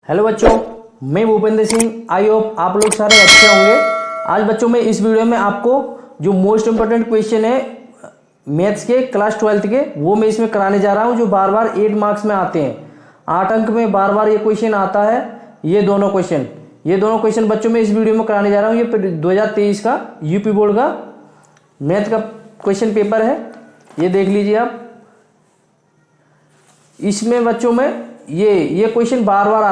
Hello बच्चों, मैं Bhupendra Singh. I hope आप लोग सारे अच्छे होंगे। आज बच्चों मैं इस वीडियो में आपको जो मोस्ट इंपोर्टेंट क्वेश्चन है मैथ्स के क्लास 12th के वो मैं इसमें कराने जा रहा हूं, जो बार बार 8 मार्क्स में आते हैं। 8 अंक में बार बार ये क्वेश्चन आता है। ये दोनों क्वेश्चन बच्चों मैं इस वीडियो में कराने जा रहा हूँ। ये 2023 का यूपी बोर्ड का मैथ का क्वेश्चन पेपर है। ये देख लीजिए आप। इसमें बच्चों में ये क्वेश्चन बार बार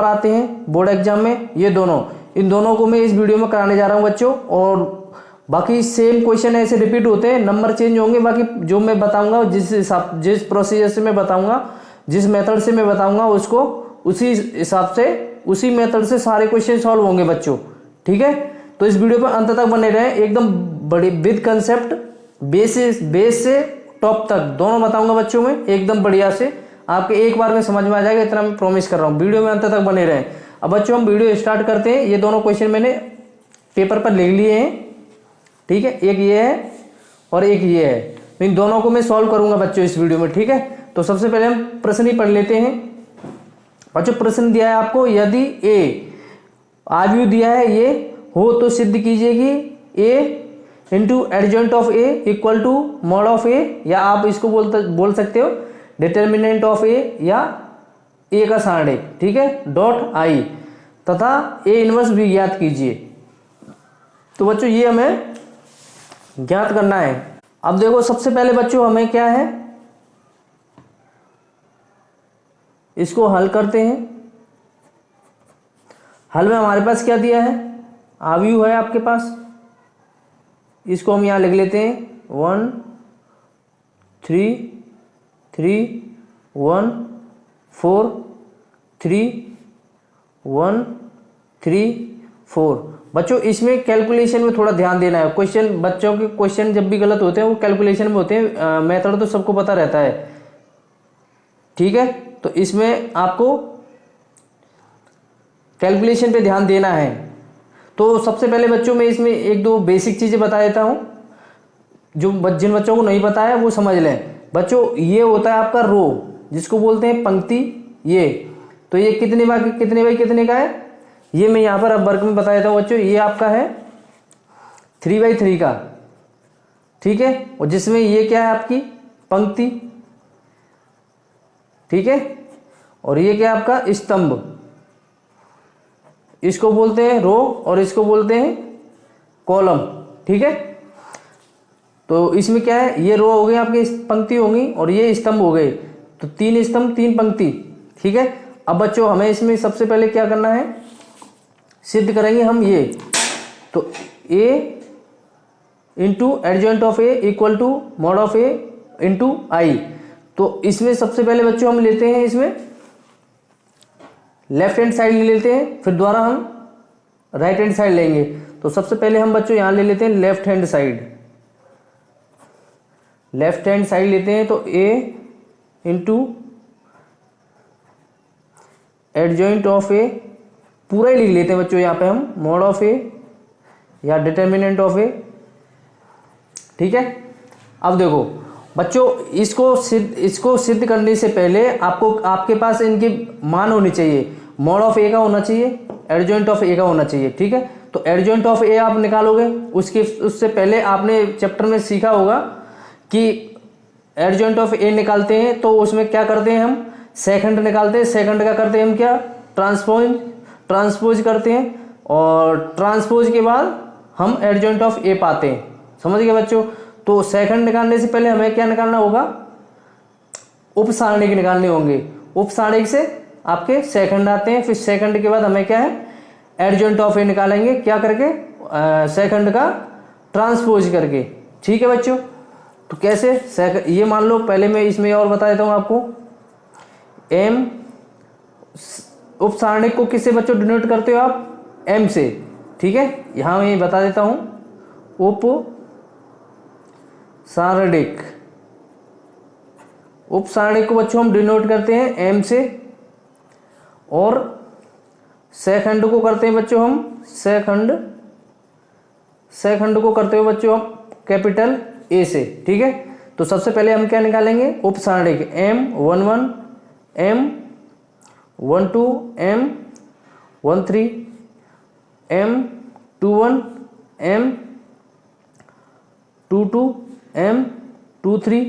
आते हैं बोर्ड एग्जाम में। इन दोनों को मैं इस वीडियो में कराने जा रहा हूं बच्चों। और बाकी सेम क्वेश्चन ऐसे रिपीट होते हैं, नंबर चेंज होंगे। बाकी जो मैं बताऊंगा, जिस प्रोसीजर से मैं बताऊंगा, जिस मेथड से मैं बताऊंगा, उसको उसी हिसाब से उसी मेथड से सारे क्वेश्चन सॉल्व होंगे बच्चों। ठीक है, तो इस वीडियो पर अंत तक बने रहें। एकदम बड़ी विद कंसेप्ट, बेस से टॉप तक दोनों बताऊंगा बच्चों में, एकदम बढ़िया से आपके एक बार में समझ में आ जाएगा, इतना मैं प्रॉमिस कर रहा हूँ। वीडियो में अंत तक बने रहें। अब बच्चों हम वीडियो स्टार्ट करते हैं। ये दोनों क्वेश्चन मैंने पेपर पर लिख लिए हैं। ठीक है, एक ये है और एक ये है। इन दोनों को मैं सॉल्व करूंगा बच्चों इस वीडियो में। ठीक है, तो सबसे पहले हम प्रश्न ही पढ़ लेते हैं बच्चों। प्रश्न दिया है आपको, यदि ए आव्यूह दिया है ये हो तो सिद्ध कीजिए कि A into adjoint of A equal to mod of A, या आप इसको बोल सकते हो डिटर्मिनेंट ऑफ ए, या ए का सारणिक। ठीक है, डॉट आई तथा ए इनवर्स भी ज्ञात कीजिए। तो बच्चों ये हमें ज्ञात करना है। अब देखो सबसे पहले बच्चों हमें क्या है, इसको हल करते हैं। हल में हमारे पास क्या दिया है, आव्यूह है आपके पास। इसको हम यहां लिख लेते हैं 1 3 3 1 4 3 1 3 4। बच्चों इसमें कैलकुलेशन में थोड़ा ध्यान देना है। बच्चों के क्वेश्चन जब भी गलत होते हैं वो कैलकुलेशन में होते हैं। मेथड तो सबको पता रहता है। ठीक है, तो इसमें आपको कैलकुलेशन पे ध्यान देना है। तो सबसे पहले बच्चों मैं इसमें एक दो बेसिक चीजें बता देता हूं, जो जिन बच्चों को नहीं पता है वो समझ लें। बच्चों ये होता है आपका रो, जिसको बोलते हैं पंक्ति। ये तो ये कितने बाई कितने का है, ये मैं यहाँ पर अब वर्क में बता देता हूँ बच्चों। ये आपका है 3/3 का। ठीक है, और जिसमें ये क्या है आपकी पंक्ति। ठीक है, और ये क्या है आपका स्तंभ। इसको बोलते हैं रो और इसको बोलते हैं कॉलम। ठीक है, तो इसमें क्या है, ये रो हो गई आपकी, पंक्ति होंगी, और ये स्तंभ हो गए। तो 3 स्तंभ 3 पंक्ति। ठीक है, अब बच्चों हमें इसमें सबसे पहले क्या करना है, सिद्ध करेंगे हम ये। तो A into adjoint of A equal to mod of A into I. तो इसमें सबसे पहले बच्चों हम लेते हैं, इसमें लेफ्ट हैंड साइड ले लेते हैं, फिर दोबारा हम राइट हैंड साइड लेंगे। तो सबसे पहले हम बच्चों यहां ले लेते हैं लेफ्ट हैंड साइड लेते हैं। तो ए इंटू एडजॉइंट ऑफ ए पूरा ही लिख लेते हैं बच्चों यहाँ पे हम, मॉड ऑफ ए या डिटर्मिनेंट ऑफ ए। ठीक है, अब देखो बच्चों इसको सिद्ध करने से पहले आपके पास इनके मान होने चाहिए। मॉड ऑफ ए का होना चाहिए, एडजॉइंट ऑफ ए का होना चाहिए। ठीक है, तो एडजॉइंट ऑफ ए आप निकालोगे। उससे पहले आपने चैप्टर में सीखा होगा कि एडजॉइंट ऑफ ए निकालते हैं तो उसमें क्या करते हैं, हम सेकंड निकालते हैं। सेकंड का करते हैं हम क्या, ट्रांसपोज करते हैं, और ट्रांसपोज के बाद हम एडजॉइंट ऑफ ए पाते हैं। समझ गए बच्चों। तो सेकंड निकालने से पहले हमें क्या निकालना होगा, उपसारणिक निकालने होंगे। उपसारणिक से आपके सेकंड आते हैं, फिर सेकंड के बाद हमें क्या है, एडजॉइंट ऑफ ए निकालेंगे। क्या करके, सेकंड का ट्रांसपोज करके। ठीक है बच्चों, तो कैसे, ये मान लो पहले मैं इसमें और बता देता हूं आपको। एम उपसारणिक को किससे बच्चों डिनोट करते हो आप, एम से। ठीक है, यहां मैं बता देता हूं, उपसारणिक को बच्चों हम डिनोट करते हैं एम से, और सेकंड को करते हैं बच्चों हम सेकंड को करते हुए बच्चों हम कैपिटल ए से। ठीक है, तो सबसे पहले हम क्या निकालेंगे, उपसारणिक M11 M 1 2 M 1 3 M 2 1 M 2 2 M 2 3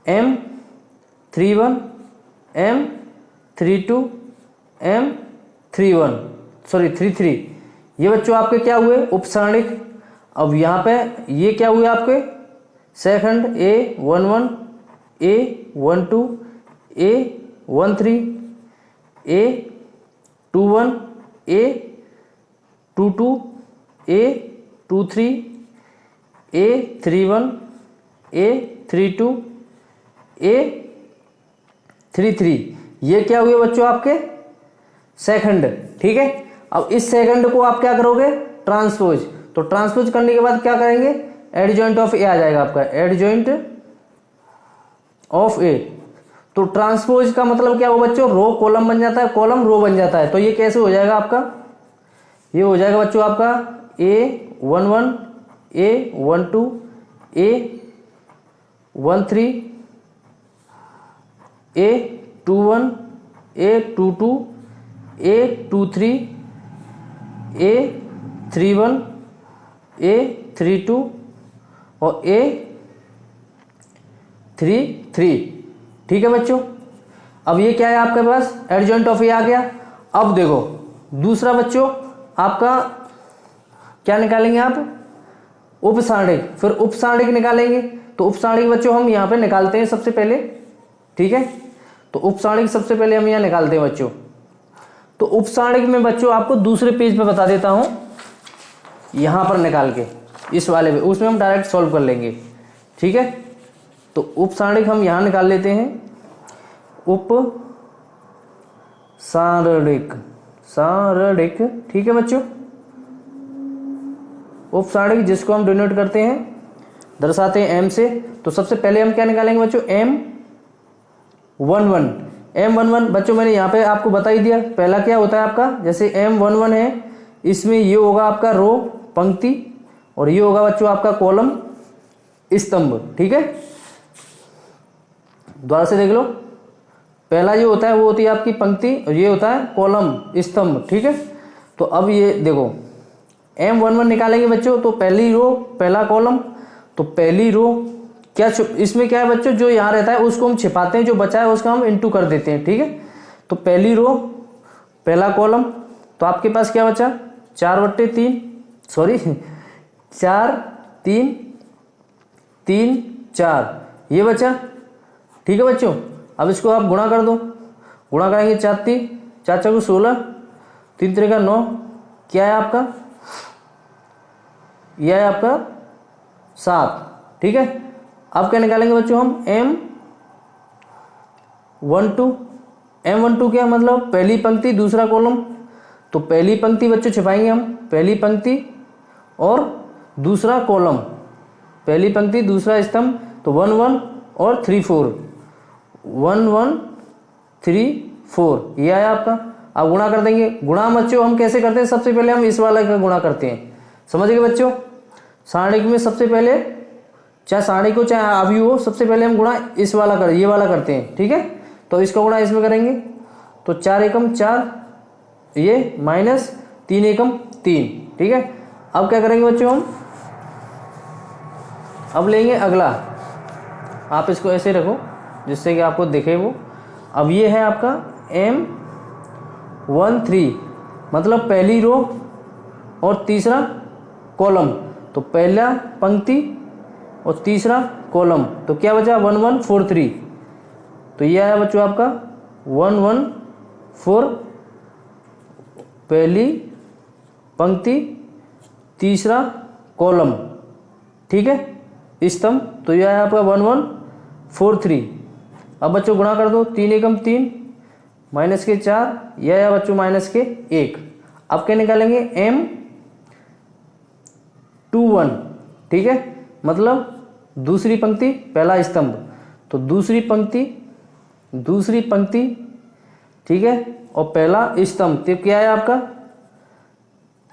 M 3 1 M 3 2 M 3 1 sorry 3 3। ये बच्चों आपके क्या हुए उपसारणिक। अब यहाँ पे ये क्या हुए आपके second A 1 1 A 1 2 A 1 3 A 2 1 A 2 2 A 2 3 A 3 1 A 3 2 A 3 3। ये क्या हुए बच्चों आपके सेकंड। ठीक है, अब इस सेकंड को आप क्या करोगे ट्रांसपोज। तो ट्रांसपोज करने के बाद क्या करेंगे एडजॉइंट ऑफ ए आ जाएगा आपका, एडजॉइंट ऑफ ए। तो ट्रांसपोज का मतलब क्या हो बच्चों, रो कॉलम बन जाता है, कॉलम रो बन जाता है। तो ये कैसे हो जाएगा आपका, ये हो जाएगा बच्चों आपका A 1 1 A 1 2 A 1 3 A 2 1 A 2 2 A 2 3 A 3 1 A 3 2 और A 3 3। ठीक है बच्चों, अब ये क्या है आपके पास एडजॉइंट ऑफ ए आ गया। अब देखो दूसरा बच्चों आपका क्या निकालेंगे आप उपसारणिक, फिर उपसारणिक निकालेंगे। तो उपसारणिक बच्चों हम यहाँ पे निकालते हैं सबसे पहले। ठीक है, तो उपसारणिक सबसे पहले हम यहाँ निकालते हैं बच्चों। तो उपसारणिक में बच्चों आपको दूसरे पेज पे बता देता हूँ, यहाँ पर निकाल के इस वाले पे, उसमें हम डायरेक्ट सॉल्व कर लेंगे। ठीक है, तो उपसारणिक हम यहाँ निकाल लेते हैं, उपसारणिक सारणिक। ठीक है बच्चों, उपसारणिक जिसको हम डिनोट करते हैं दर्शाते हैं M से। तो सबसे पहले हम क्या निकालेंगे बच्चों M 1 1 M 1 1 बच्चों मैंने यहाँ पे आपको बता ही दिया। पहला क्या होता है आपका, जैसे M 1 1 है, इसमें ये होगा आपका रो पंक्ति और ये होगा बच्चों आपका कॉलम स्तंभ। ठीक है, दोबारा से देख लो, पहला जो होता है वो होती है आपकी पंक्ति और ये होता है कॉलम स्तंभ। ठीक है, तो अब ये देखो M 1 1 निकालेंगे बच्चों, तो पहली रो पहला कॉलम, तो पहली रो क्या इसमें क्या है बच्चों, जो यहाँ रहता है उसको हम छिपाते हैं, जो बचा है उसका हम इनटू कर देते हैं। ठीक है, तो पहली रो पहला कॉलम, तो आपके पास क्या बचा 4/3 सॉरी 4 3 3 4 ये बचा। ठीक है बच्चों, अब इसको आप गुणा कर दो, गुणा करेंगे 4 3 4 4 16 3 3 का 9, क्या है आपका, यह है आपका 7। ठीक है, अब क्या निकालेंगे बच्चों हम M 1 2 M 1 2 क्या मतलब पहली पंक्ति दूसरा कॉलम। तो पहली पंक्ति बच्चों छिपाएंगे हम, पहली पंक्ति और दूसरा कॉलम, पहली पंक्ति दूसरा स्तंभ, तो 1 1 और 3 4 1 1 3 4 ये आया आपका। अब गुणा कर देंगे, गुणा बच्चों हम कैसे करते हैं, सबसे पहले हम इस वाला का गुणा करते हैं। समझ गए बच्चों, सारणिक में सबसे पहले चाहे सारणिक हो चाहे अवयव हो, सबसे पहले हम गुणा इस वाला कर ये वाला करते हैं। ठीक है, तो इसका गुणा इसमें करेंगे, तो 4 एकम 4 ये माइनस 3 एकम 3। ठीक है, अब क्या करेंगे बच्चों हम, अब लेंगे अगला, आप इसको ऐसे रखो जिससे कि आपको दिखे वो। अब ये है आपका M 1 3 मतलब पहली रो और तीसरा कॉलम, तो पहला पंक्ति और तीसरा कॉलम, तो क्या बचा 1 1 4 3। तो ये आया बच्चों आपका 1 1 4 पहली पंक्ति तीसरा कॉलम। ठीक है, स्तंभ, तो ये आया आपका 1 1 4 3। अब बच्चों गुणा कर दो, 3 एकम 3 माइनस के 4, यह आया बच्चों माइनस के 1। अब क्या निकालेंगे M 2 1। ठीक है, मतलब दूसरी पंक्ति पहला स्तंभ, तो दूसरी पंक्ति ठीक है और पहला स्तंभ, तो क्या है आपका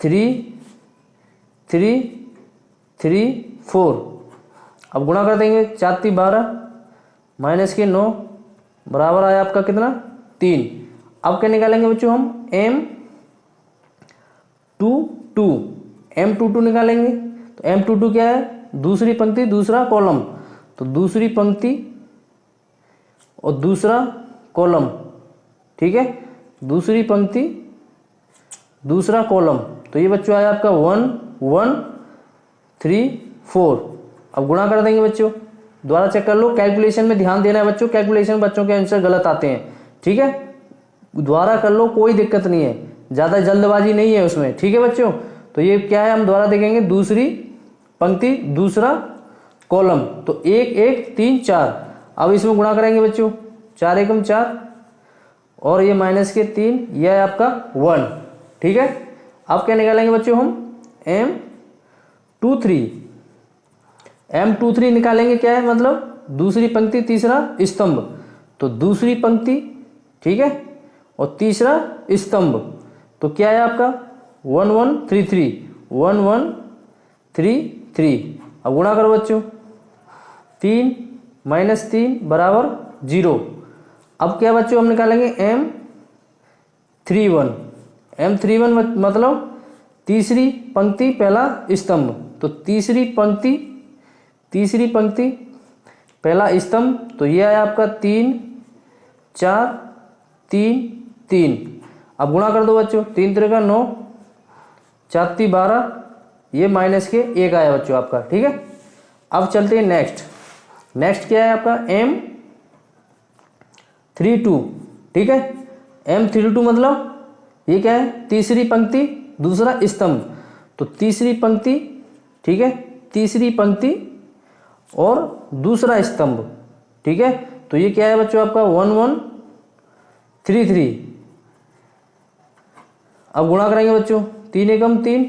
3 3 3 4। अब गुणा कर देंगे, 4 3 12 माइनस के 9 बराबर आया आपका कितना 3। अब क्या निकालेंगे बच्चों हम M22 निकालेंगे। तो M22 क्या है, दूसरी पंक्ति दूसरा कॉलम, तो दूसरी पंक्ति और दूसरा कॉलम, ठीक है, दूसरी पंक्ति दूसरा कॉलम। तो ये बच्चों आया आपका 1 1 3 4। अब गुणा कर देंगे बच्चों, दोबारा चेक कर लो, कैलकुलेशन में ध्यान देना है बच्चों, कैलकुलेशन बच्चों के आंसर गलत आते हैं, ठीक है, दोबारा कर लो, कोई दिक्कत नहीं है, ज़्यादा जल्दबाजी नहीं है उसमें, ठीक है बच्चों। तो ये क्या है, हम दोबारा देखेंगे, दूसरी पंक्ति दूसरा कॉलम, तो 1 1 3 4। अब इसमें गुणा करेंगे बच्चों, 4 एकम 4 और ये माइनस के 3, यह है आपका 1, ठीक है। अब क्या निकालेंगे बच्चों हम M23 निकालेंगे, क्या है मतलब दूसरी पंक्ति तीसरा स्तंभ, तो दूसरी पंक्ति, ठीक है, और तीसरा स्तंभ, तो क्या है आपका 1 1 3 3 1 1 3 3। अब गुणा करो बच्चों, 3 - 3 बराबर 0। अब क्या बच्चों हम निकालेंगे M31 मतलब तीसरी पंक्ति पहला स्तंभ, तो तीसरी पंक्ति पहला स्तंभ, तो यह है आपका 3 4 3 3। अब गुणा कर दो बच्चों, 3 3 का 9, 4 3 12, ये माइनस के 1 आया बच्चों आपका, ठीक है। अब चलते हैं नेक्स्ट क्या है आपका M32, ठीक है। M32 मतलब ये क्या है, तीसरी पंक्ति दूसरा स्तंभ, तो तीसरी पंक्ति, ठीक है, तीसरी पंक्ति और दूसरा स्तंभ, ठीक है। तो ये क्या है बच्चों आपका 1 1 3 3। अब गुणा करेंगे बच्चों, 3 एकम 3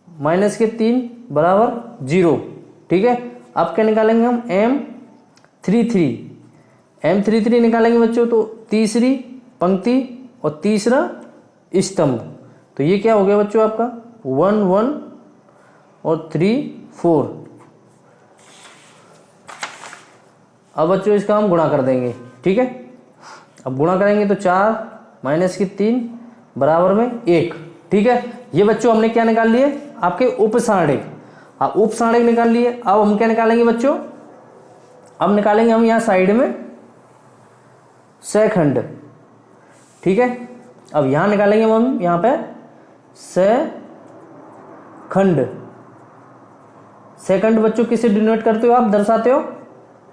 माइनस के 3 बराबर 0, ठीक है। अब क्या निकालेंगे हम M33 निकालेंगे बच्चों, तो तीसरी पंक्ति और तीसरा स्तंभ, तो ये क्या हो गया बच्चों आपका 1 1 और 3 4। अब बच्चों इसका हम गुणा कर देंगे, ठीक है। अब गुणा करेंगे तो 4 माइनस की 3 बराबर में 1, ठीक है। ये बच्चों हमने क्या निकाल लिए, आपके उपसारणिक, उपसारणिक निकाल लिए। अब हम क्या निकालेंगे बच्चों, अब निकालेंगे हम यहाँ साइड में सेखंड, ठीक है। अब यहाँ निकालेंगे हम यहाँ पे सेकंड बच्चों किसे डिनोट करते हो आप, दर्शाते हो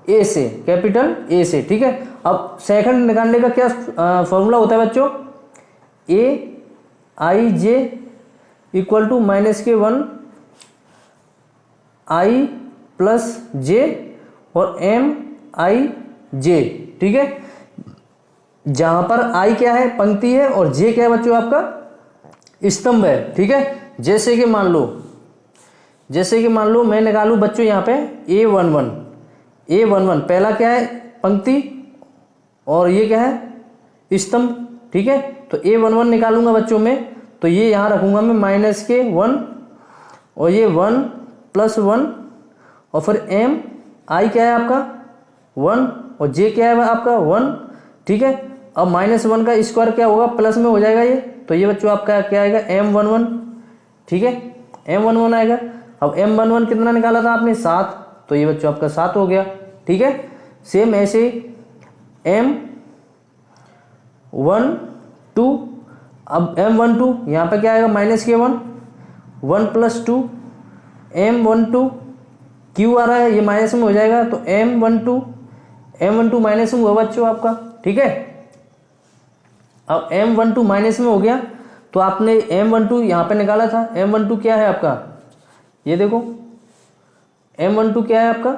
ए से, कैपिटल ए से, ठीक है। अब सेकंड निकालने का क्या फॉर्मूला होता है बच्चों, AIJ इक्वल टू माइनस के 1 I प्लस J और MIJ, ठीक है। जहां पर I क्या है, पंक्ति है, और J क्या है बच्चों आपका स्तंभ है, ठीक है। जैसे कि मान लो मैं निकालूं बच्चों यहाँ पे A11 पहला क्या है, पंक्ति, और ये क्या है स्तंभ, ठीक है। तो A11 निकालूंगा बच्चों में, तो ये यहाँ रखूंगा मैं माइनस के 1 और ये 1 प्लस 1 और फिर I क्या है आपका 1 और J क्या है आपका 1, ठीक है। अब -1 का स्क्वायर क्या होगा, प्लस में हो जाएगा ये, तो ये बच्चों आपका क्या आएगा M11, ठीक है, M11 आएगा। अब M11 कितना निकाला था आपने 7, तो ये बच्चों आपका 7 हो गया, ठीक है। सेम ऐसे M12, अब M12 यहाँ पे क्या आएगा माइनस के 1 प्लस 2 M12 क्यू आ रहा है, ये माइनस में हो जाएगा, तो M12 माइनस में हुआ बच्चों आपका, ठीक है। अब M12 माइनस में हो गया, तो आपने M12 यहाँ पे निकाला था, M12 क्या है आपका, ये देखो M12 क्या है आपका,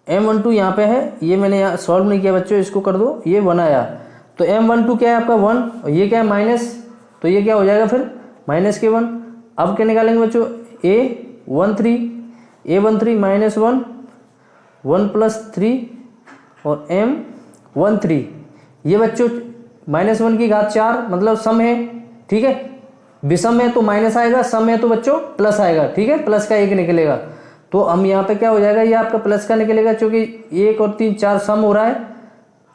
M12 यहाँ पे है, ये मैंने यहाँ सॉल्व नहीं किया बच्चों, इसको कर दो, ये 1 आया, तो M12 क्या है आपका 1 और ये क्या है माइनस, तो ये क्या हो जाएगा फिर माइनस के 1। अब क्या निकालेंगे बच्चों A13 माइनस 1 प्लस 3 और M13, ये बच्चों -1 की घात 4 मतलब सम है, ठीक है। विषम है तो माइनस आएगा, सम है तो बच्चों प्लस आएगा, ठीक है, प्लस का 1 निकलेगा। तो हम यहाँ पे क्या हो जाएगा, ये आपका प्लस का निकलेगा, क्योंकि 1 और 3 4 सम हो रहा है,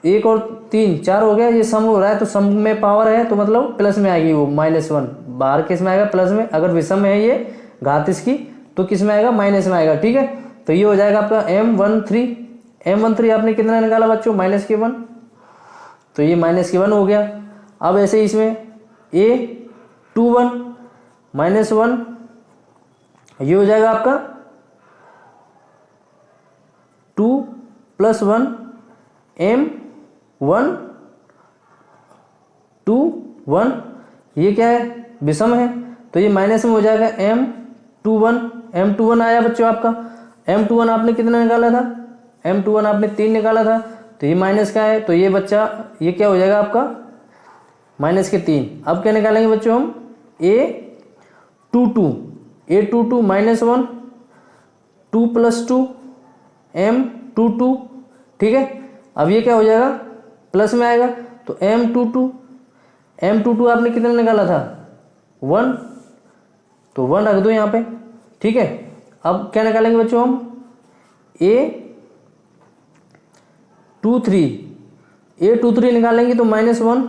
1 और 3 4 हो गया, ये सम हो रहा है तो सम में पावर है तो मतलब प्लस में आएगी वो -1, बाहर किस में आएगा प्लस में, अगर विषम है ये घात इसकी तो किस में आएगा माइनस में आएगा। ठीक है, तो ये हो जाएगा आपका M13 आपने कितना निकाला बच्चों -1, तो ये -1 हो गया। अब ऐसे इसमें A21 -1 ये हो जाएगा आपका 2 + 1 M1 2 1, ये क्या है विषम है तो ये माइनस में हो जाएगा M21 आया बच्चों आपका। M21 आपने कितना निकाला था, M21 आपने 3 निकाला था, तो ये माइनस का है तो ये बच्चा ये क्या हो जाएगा आपका -3। अब क्या निकालेंगे बच्चों हम A22 -1 2 + 2 M22। ठीक है, अब ये क्या हो जाएगा प्लस में आएगा तो M22 आपने कितना निकाला था 1, तो 1 रख दो यहाँ पे। ठीक है, अब क्या निकालेंगे बच्चों हम A23 निकालेंगे तो -1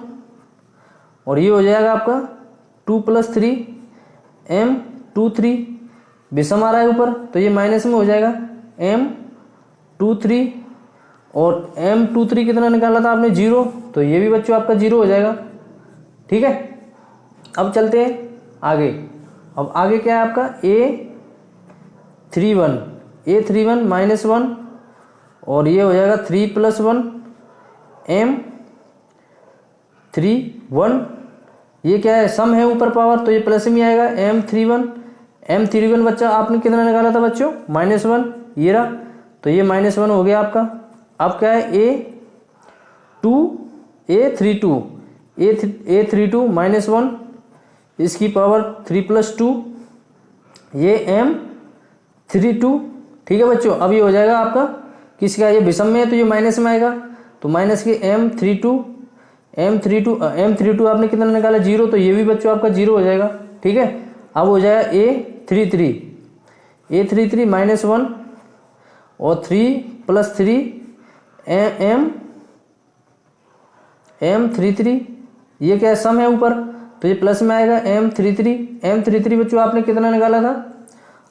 और ये हो जाएगा आपका 2 + 3 M23 विषम आ रहा है ऊपर तो ये माइनस में हो जाएगा M23 और M23 कितना निकाला था आपने 0, तो ये भी बच्चों आपका 0 हो जाएगा। ठीक है, अब चलते हैं आगे। अब आगे क्या है आपका A31 -1 और ये हो जाएगा 3 + 1 M31, ये क्या है सम है ऊपर पावर तो ये प्लस में आएगा M31 बच्चा आपने कितना निकाला था बच्चों -1, ये रहा तो ये -1 हो गया आपका। अब क्या है A32 -1 इसकी पावर 3 + 2 ये M32। ठीक है बच्चों, अब ये हो जाएगा आपका किसका, ये विषम में है तो ये माइनस में आएगा तो माइनस के M32 आपने कितना निकाला 0, तो ये भी बच्चों आपका 0 हो जाएगा। ठीक है, अब हो जाएगा A33 -1 और 3 + 3 M33, ये क्या है सम है ऊपर तो ये प्लस में आएगा M33 बच्चों आपने कितना निकाला था,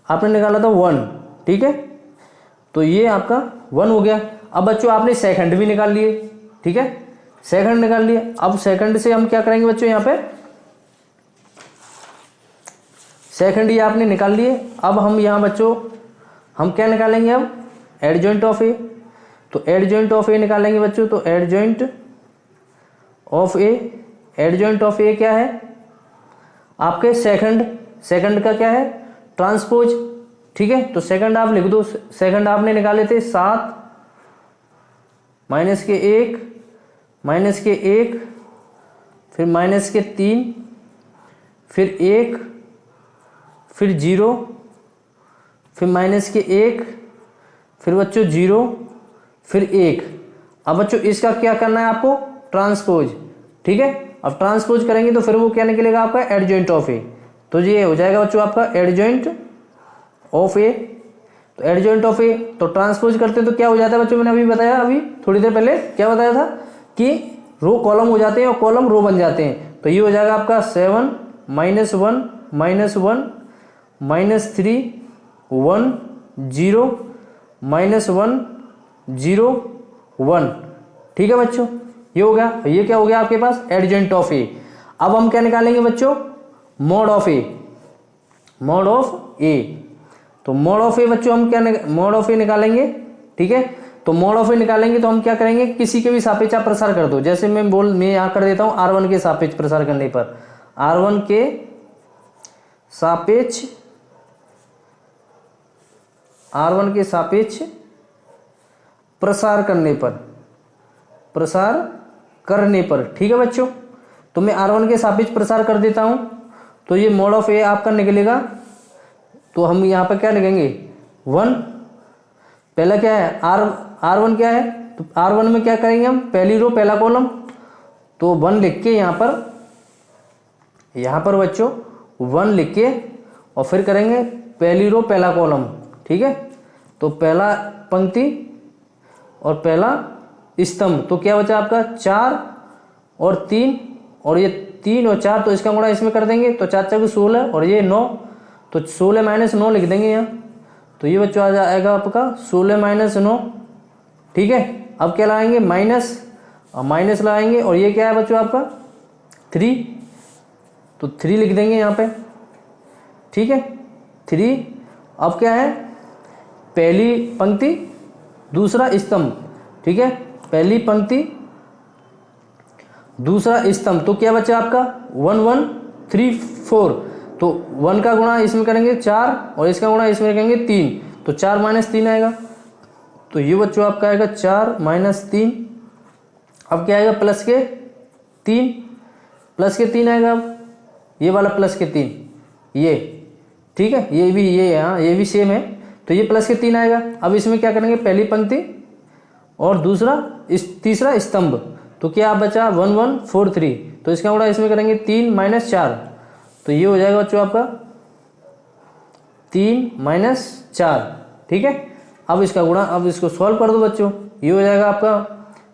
आपने निकाला था 1। ठीक है, तो ये आपका 1 हो गया। अब बच्चों आपने सेकंड भी निकाल लिए। ठीक है, सेकंड निकाल लिए। अब सेकंड से हम क्या करेंगे बच्चों, यहाँ पे सेकंड ये आपने निकाल लिए। अब हम यहाँ बच्चों हम क्या निकालेंगे, अब एडजॉइंट ऑफ ए, तो एडजॉइंट ऑफ ए निकालेंगे बच्चों। तो एडजॉइंट ऑफ ए क्या है आपके सेकंड का क्या है ट्रांसपोज। ठीक है, तो सेकंड आप लिख दो। सेकंड आपने निकाले थे 7 -1 फिर -3 फिर 1 फिर 0 फिर -1 फिर बच्चों 0 फिर 1। अब बच्चों इसका क्या करना है आपको ट्रांसपोज। ठीक है, अब ट्रांसपोज करेंगे तो फिर वो क्या निकलेगा आपका एडजॉइंट ऑफ ए, तो ये हो जाएगा बच्चों आपका एडजॉइंट ऑफ ए। तो एडजॉइंट ऑफ ए तो ट्रांसपोज करते हैं तो क्या हो जाता है बच्चों, मैंने अभी बताया, अभी थोड़ी देर पहले क्या बताया था कि रो कॉलम हो जाते हैं और कॉलम रो बन जाते हैं। तो ये हो जाएगा आपका 7 -1 -3 1 0 -1 0 1। ठीक है बच्चों, ये हो गया। ये क्या हो गया आपके पास एडजॉइंट ऑफ ए। अब हम क्या निकालेंगे बच्चों, मॉड ऑफ ए। तो मॉड ऑफ ए बच्चों हम क्या मॉड ऑफ ए निकालेंगे। ठीक है, तो मॉड ऑफ ए निकालेंगे तो हम क्या करेंगे, किसी के भी सापेक्ष आप प्रसार कर दो। जैसे मैं यहाँ कर देता हूं R1 के सापेक्ष प्रसार करने पर, R1 के सापेक्ष प्रसार करने पर। ठीक है बच्चों, तो मैं R1 के सापेक्ष प्रसार कर देता हूं तो ये मॉड ऑफ ए आपका निकलेगा। तो हम यहाँ पर क्या लिखेंगे 1, पहला क्या है R1 क्या है, तो R1 में क्या करेंगे हम, पहली रो पहला कॉलम, तो 1 लिख के यहाँ पर बच्चों 1 लिख के और फिर करेंगे पहली रो पहला कॉलम। ठीक है, तो पहला पंक्ति और पहला स्तंभ, तो क्या बचा आपका 4 और 3, और ये 3 और 4, तो इसका गुणा इसमें कर देंगे, तो 4 4 16 और ये 9, तो 16 माइनस 9 लिख देंगे यहाँ। तो ये बच्चों आ जाएगा आपका 16 माइनस 9। ठीक है, अब क्या लगाएंगे माइनस, और माइनस लगाएंगे, और ये क्या है बच्चों आपका 3, तो 3 लिख देंगे यहाँ पे। ठीक है 3, अब क्या है पहली पंक्ति दूसरा स्तंभ। ठीक है, पहली पंक्ति दूसरा स्तंभ, तो क्या बचा आपका 1 1 3 4, तो 1 का गुणा इसमें करेंगे 4 और इसका गुणा इसमें करेंगे 3, तो 4 माइनस 3 आएगा। तो ये बच्चों आपका आएगा 4 माइनस 3। अब क्या आएगा प्लस के 3, प्लस के 3 आएगा। अब ये वाला प्लस के 3, ये ठीक है, ये भी ये यहाँ ये भी सेम है, तो ये प्लस के 3 आएगा। अब इसमें क्या करेंगे पहली पंक्ति और दूसरा तीसरा स्तंभ, तो क्या बचा 1 1 4 3, तो इसका गुणा इसमें करेंगे 3 माइनस 4, तो ये हो जाएगा बच्चों आपका 3 माइनस 4। ठीक है, अब इसका गुणा, अब इसको सॉल्व कर दो बच्चों, ये हो जाएगा आपका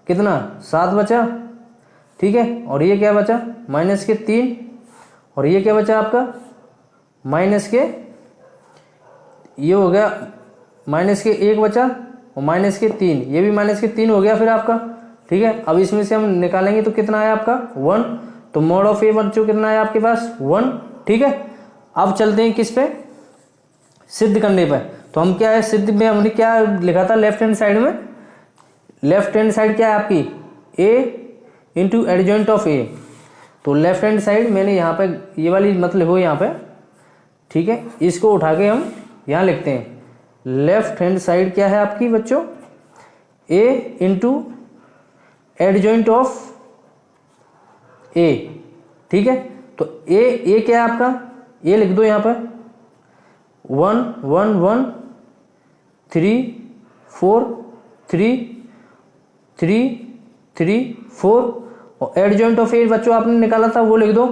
कितना 7 बचा। ठीक है, और ये क्या बचा माइनस के 3, और ये क्या बचा आपका माइनस के, ये हो गया माइनस के 1 बचा, और माइनस के 3, ये भी माइनस के 3 हो गया फिर आपका। ठीक है, अब इसमें से हम निकालेंगे तो कितना आया आपका 1, तो मॉड ऑफ ए बच्चों कितना आया आपके पास 1। ठीक है, अब चलते हैं किस पे सिद्ध करने पे, तो हम क्या है सिद्ध में हमने क्या लिखा था लेफ्ट हैंड साइड में, लेफ्ट हैंड साइड क्या है आपकी ए इंटू एडजॉइंट ऑफ ए, तो लेफ्ट हैंड साइड मैंने यहाँ पे ये वाली मतलब हो यहाँ पे। ठीक है, इसको उठा के हम यहाँ लिखते हैं, लेफ्ट हैंड साइड क्या है आपकी बच्चों ए इंटू एडजॉइंट ऑफ ए। ठीक है, तो ए क्या है आपका, ए लिख दो यहाँ पर 1 1 1 3 4 3 3 3 4, और एडजॉइंट ऑफ ए बच्चों आपने निकाला था वो लिख दो।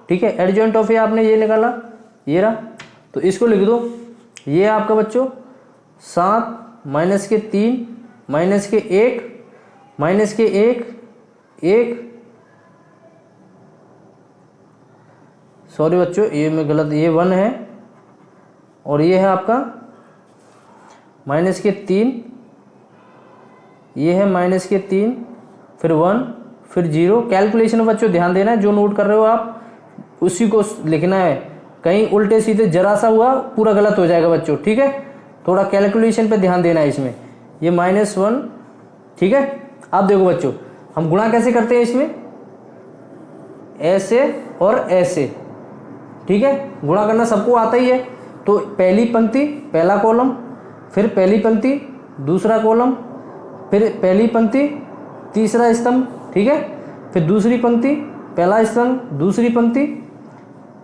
ठीक है, एडजॉइंट ऑफ ए आपने ये निकाला, ये रहा, तो इसको लिख दो। ये आपका बच्चों 7 माइनस के 3 माइनस के 1 माइनस के 1 1, सॉरी बच्चों ये मैं गलत, ये 1 है, और ये है आपका माइनस के 3, ये है माइनस के 3, फिर 1 फिर 0। कैलकुलेशन में बच्चों ध्यान देना है, जो नोट कर रहे हो आप उसी को लिखना है, कहीं उल्टे सीधे जरा सा हुआ पूरा गलत हो जाएगा बच्चों। ठीक है, थोड़ा कैलकुलेशन पे ध्यान देना है इसमें। ये -1। ठीक है, अब देखो बच्चों हम गुणा कैसे करते हैं इसमें, ऐसे और ऐसे। ठीक है, गुणा करना सबको आता ही है, तो पहली पंक्ति पहला कॉलम, फिर पहली पंक्ति दूसरा कॉलम, फिर पहली पंक्ति तीसरा स्तंभ। ठीक है, फिर दूसरी पंक्ति पहला स्तंभ, दूसरी पंक्ति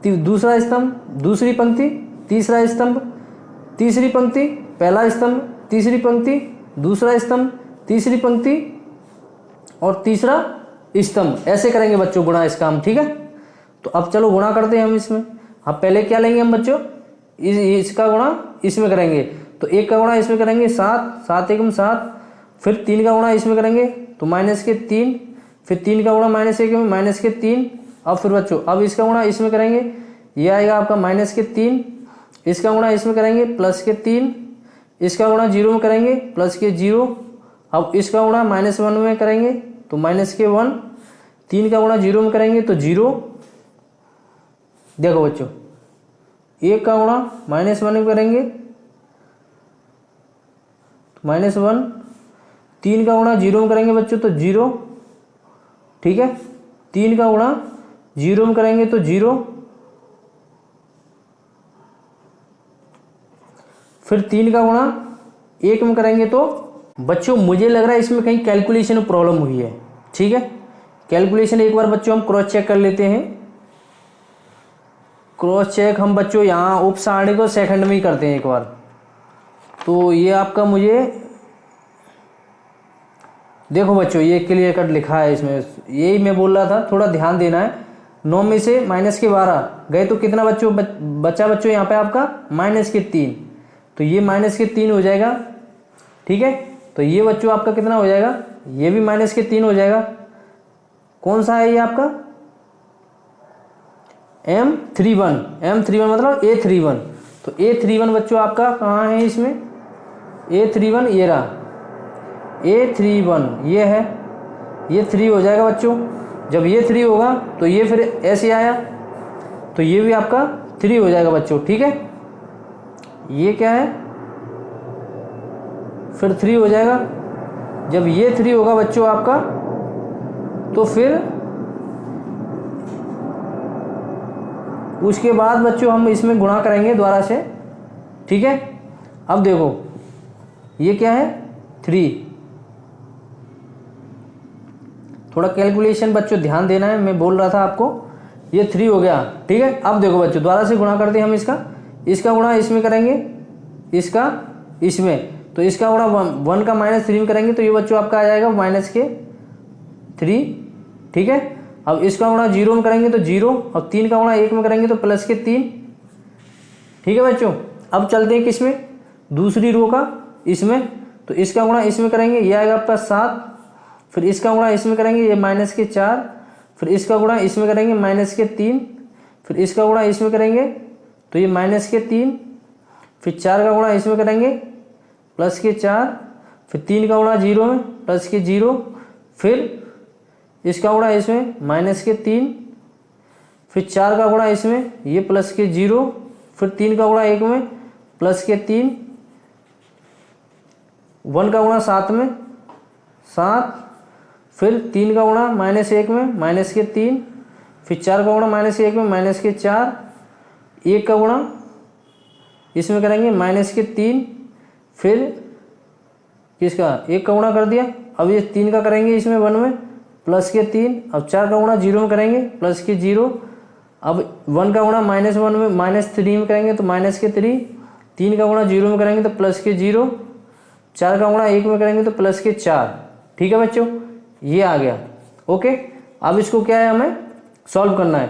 दूसरा स्तंभ, दूसरी पंक्ति तीसरा स्तंभ, तीसरी पंक्ति पहला स्तंभ, तीसरी पंक्ति दूसरा स्तंभ, तीसरी पंक्ति और तीसरा स्तंभ। ऐसे करेंगे बच्चों गुणा इसका हम। ठीक है, तो अब चलो गुणा करते हैं हम इसमें। अब पहले क्या लेंगे हम बच्चों, इसका गुणा इसमें करेंगे, तो 1 का गुणा इसमें करेंगे 7 7 1 7, फिर 3 का गुणा इसमें करेंगे तो माइनस के 3, फिर 3 का गुणा -1 में माइनस के 3। अब फिर बच्चों अब इसका गुणा इसमें करेंगे, ये आएगा आपका माइनस के 3, इसका गुणा इसमें करेंगे प्लस के 3, इसका गुणा 0 में करेंगे प्लस के 0। अब इसका गुणा -1 में करेंगे तो माइनस के 1, 3 का गुणा 0 में करेंगे तो 0। देखो बच्चों 1 का गुणा -1 में करेंगे तो -1, 3 का गुणा 0 में करेंगे बच्चों तो 0। ठीक है, 3 का गुणा 0 में करेंगे तो 0, फिर 3 का गुणा 1 में करेंगे तो बच्चों मुझे लग रहा है इसमें कहीं कैलकुलेशन में प्रॉब्लम हुई है। ठीक है, कैलकुलेशन एक बार बच्चों हम क्रॉस चेक कर लेते हैं। क्रॉस चेक हम बच्चों यहाँ उप सारणी को सेकंड में ही करते हैं एक बार। तो ये आपका मुझे देखो बच्चों ये क्लियर कट लिखा है इसमें, यही मैं बोल रहा था, थोड़ा ध्यान देना है। 9 में से माइनस के 12 गए तो कितना बच्चों बचा बच्चों यहाँ पे आपका -3, तो ये -3 हो जाएगा। ठीक है, तो ये बच्चों आपका कितना हो जाएगा, ये भी माइनस के 3 हो जाएगा। कौन सा है ये आपका M31 मतलब A31। तो A31 बच्चों आपका कहाँ है इसमें, A31 ये रहा, A31 ये है, ये 3 हो जाएगा बच्चों। जब ये 3 होगा तो ये फिर ऐसे आया तो ये भी आपका 3 हो जाएगा बच्चों, ठीक है। ये क्या है, फिर 3 हो जाएगा। जब ये 3 होगा बच्चों आपका तो फिर उसके बाद बच्चों हम इसमें गुणा करेंगे दोबारा से, ठीक है। अब देखो ये क्या है 3, थोड़ा कैलकुलेशन बच्चों ध्यान देना है, मैं बोल रहा था आपको। ये 3 हो गया, ठीक है। अब देखो बच्चों दोबारा से गुणा करते हैं हम इसका गुणा इसमें करेंगे, इसका इसमें, तो इसका गुणा 1 का -3 में करेंगे तो ये बच्चों आपका आ जाएगा -3, ठीक है। अब इसका गुणा 0 में करेंगे तो 0, अब 3 का गुणा 1 में करेंगे तो +3, ठीक है बच्चों। अब चलते हैं किसमें, दूसरी रो का इसमें, तो इसका गुणा इसमें करेंगे ये आएगा आपका 7, फिर इसका गुणा इसमें करेंगे ये -4, फिर इसका गुणा इसमें करेंगे -3, फिर इसका गुणा इसमें करेंगे तो ये -3, फिर 4 का गुणा इसमें करेंगे +4, फिर 3 का गुणा 0 में +0, फिर इसका गुणा इसमें -3, फिर 4 का गुणा इसमें ये +0, फिर 3 का गुणा 1 में +3, 1 का गुणा 7 में 7, फिर 3 का गुणा -1 में -3, फिर 4 का गुणा -1 में -4, 1 का गुणा इसमें करेंगे -3, फिर किसका 1 का गुणा कर दिया। अब ये 3 का करेंगे इसमें 1 में +3, अब 4 का गुणा 0 में करेंगे +0, अब 1 का गुणा -1 में -3 में करेंगे तो -3, 3 का गुणा 0 में करेंगे तो +0, 4 का गुणा 1 में करेंगे तो +4, ठीक है बच्चों। ये आ गया, ओके। अब इसको क्या है हमें सॉल्व करना है,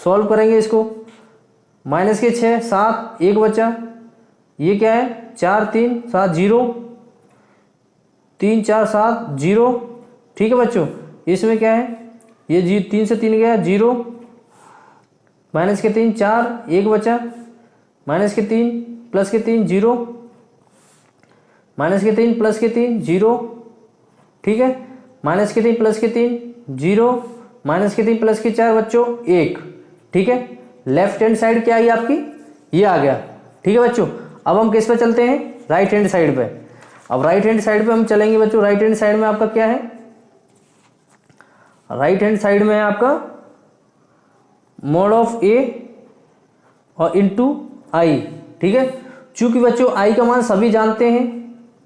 सॉल्व करेंगे इसको, -6 7 1 बचा, ये क्या है 4 3 7 0, 3 4 7 0, ठीक है बच्चों। इसमें क्या है ये 3 से 3 गया 0, -3 4 1 बचा, -3 +3 0, -3 +3 0, ठीक है, -3 +3 0, -3 +4 बच्चों 1, ठीक है। लेफ्ट हैंड साइड क्या आई आपकी, ये आ गया, ठीक है बच्चों। अब हम किस पे चलते हैं, राइट हैंड साइड पे। अब राइट हैंड साइड पे हम चलेंगे बच्चों। राइट हैंड साइड में आपका क्या है, राइट हैंड साइड में है आपका mod ऑफ a और इंटू आई, ठीक है। चूंकि बच्चों आई का मान सभी जानते हैं,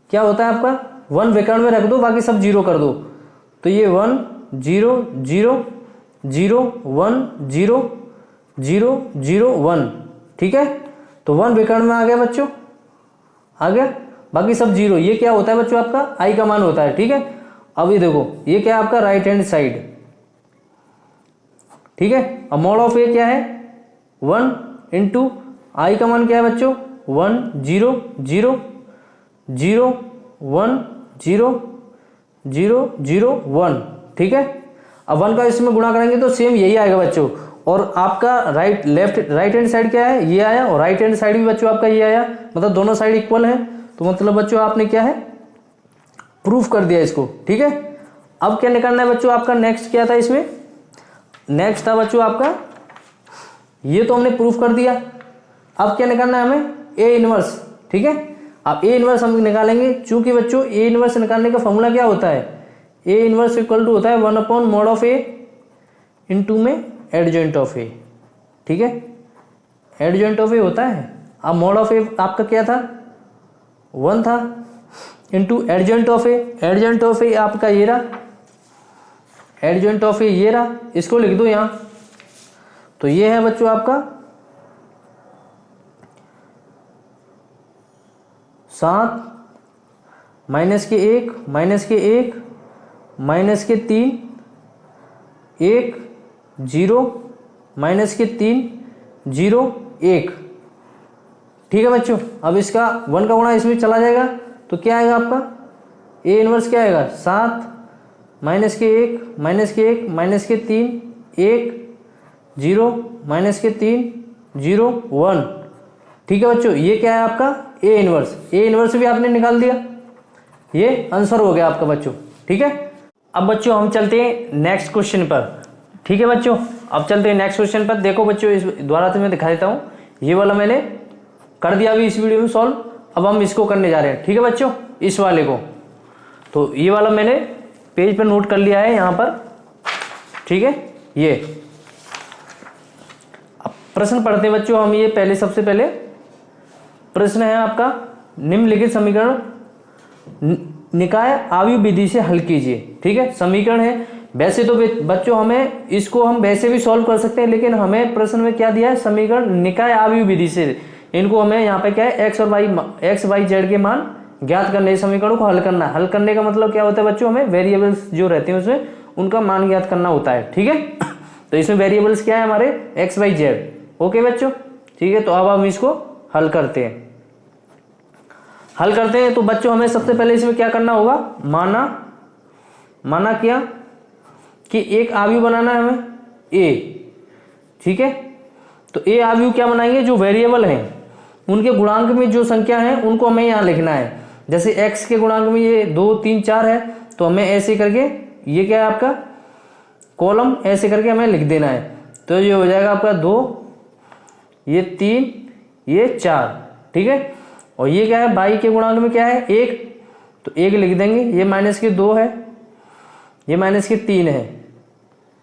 क्या होता है आपका 1 वैकल्पिक में रख दो, बाकी सब 0 कर दो, तो ये 1 0 0 0 1 0 0 0 1, ठीक है। तो 1 वैकल्पिक में आ गया बच्चों, आ गया, बाकी सब 0। ये क्या होता है बच्चों आपका आई का मान होता है, ठीक है। अब ये देखो ये क्या है आपका राइट हैंड साइड, ठीक है। अब mod ऑफ ए क्या है 1 इंटू आई का मान क्या है बच्चों 1 0 0 0 1 0 0 0 1, ठीक है। अब 1 का इसमें गुणा करेंगे तो सेम यही आएगा बच्चों। और आपका राइट हैंड साइड क्या है ये आया, और राइट हैंड साइड भी बच्चों आपका ये आया, मतलब दोनों साइड इक्वल है। तो मतलब बच्चों आपने क्या है प्रूफ कर दिया इसको, ठीक है। अब क्या निकालना है बच्चों आपका, नेक्स्ट क्या था इसमें, नेक्स्ट था बच्चों आपका ये तो हमने प्रूफ कर दिया। अब क्या निकालना है हमें ए इनवर्स, ठीक है। अब ए इनवर्स हम निकालेंगे, चूंकि बच्चों ए इनवर्स निकालने का फॉर्मूला क्या होता है, ए इनवर्स इक्वल टू होता है 1/mod ऑफ ए इंटू में एडजॉइंट ऑफ ए, ठीक है। एडजॉइंट ऑफ ए होता है। अब mod ऑफ ए आपका क्या था 1 था, into adjoint of A, adjoint of A आपका ये रहा, एडजॉइंट ऑफ ए ये रहा, इसको लिख दो यहां। तो ये है बच्चों आपका 7 -1 -1 -3 1 0 -3 0 1, ठीक है बच्चों। अब इसका 1 का गुणा इसमें चला जाएगा तो क्या आएगा आपका ए इनवर्स क्या आएगा 7 माइनस के 1, माइनस के 1, माइनस के 3, 1, 0, माइनस के 3, 0, 1। ठीक है बच्चों, ये क्या है आपका ए इनवर्स। ए इनवर्स भी आपने निकाल दिया, ये आंसर हो गया आपका बच्चों। ठीक है, अब बच्चों हम चलते हैं नेक्स्ट क्वेश्चन पर। ठीक है बच्चों, अब चलते हैं नेक्स्ट क्वेश्चन पर। देखो बच्चों, इस द्वारा से मैं दिखा देता हूँ, ये वाला मैंने कर दिया अभी इस वीडियो में सॉल्व। अब हम इसको करने जा रहे हैं। ठीक है बच्चों, इस वाले को, तो ये वाला मैंने पेज पर नोट कर लिया है यहाँ पर। ठीक है, ये अब प्रश्न पढ़ते हैं बच्चों हम। ये पहले, सबसे पहले प्रश्न है आपका, निम्नलिखित समीकरण निकाय आव्यूह विधि से हल कीजिए। ठीक है, समीकरण है। वैसे तो बच्चों हमें इसको हम वैसे भी सॉल्व कर सकते हैं, लेकिन हमें प्रश्न में क्या दिया है, समीकरण निकाय आव्यूह विधि से। इनको हमें यहाँ पे क्या है, एक्स और वाई, एक्स वाई जेड के मान ज्ञात करने, समीकरणों को हल करना है। हल करने का मतलब क्या होता है बच्चों, हमें वेरिएबल्स जो रहते हैं उसमें उनका मान ज्ञात करना होता है। ठीक है, तो इसमें वेरिएबल्स क्या है हमारे, एक्स वाई जेड। ओके बच्चों, ठीक है, तो अब हम इसको हल करते हैं। हल करते हैं तो बच्चों हमें सबसे पहले इसमें क्या करना होगा, माना क्या कि एक आव्यूह बनाना है हमें ए। ठीक है, तो ए आव्यूह क्या बनाएंगे, जो वेरिएबल हैं उनके गुणांक में जो संख्या है उनको हमें यहाँ लिखना है। जैसे x के गुणांक में ये 2, 3, 4 है, तो हमें ऐसे करके, ये क्या है आपका कॉलम, ऐसे करके हमें लिख देना है। तो ये हो जाएगा आपका 2, ये 3, ये 4। ठीक है, और ये क्या है, y के गुणांक में क्या है 1, तो 1 लिख देंगे। ये माइनस के 2 है, ये माइनस के 3 है।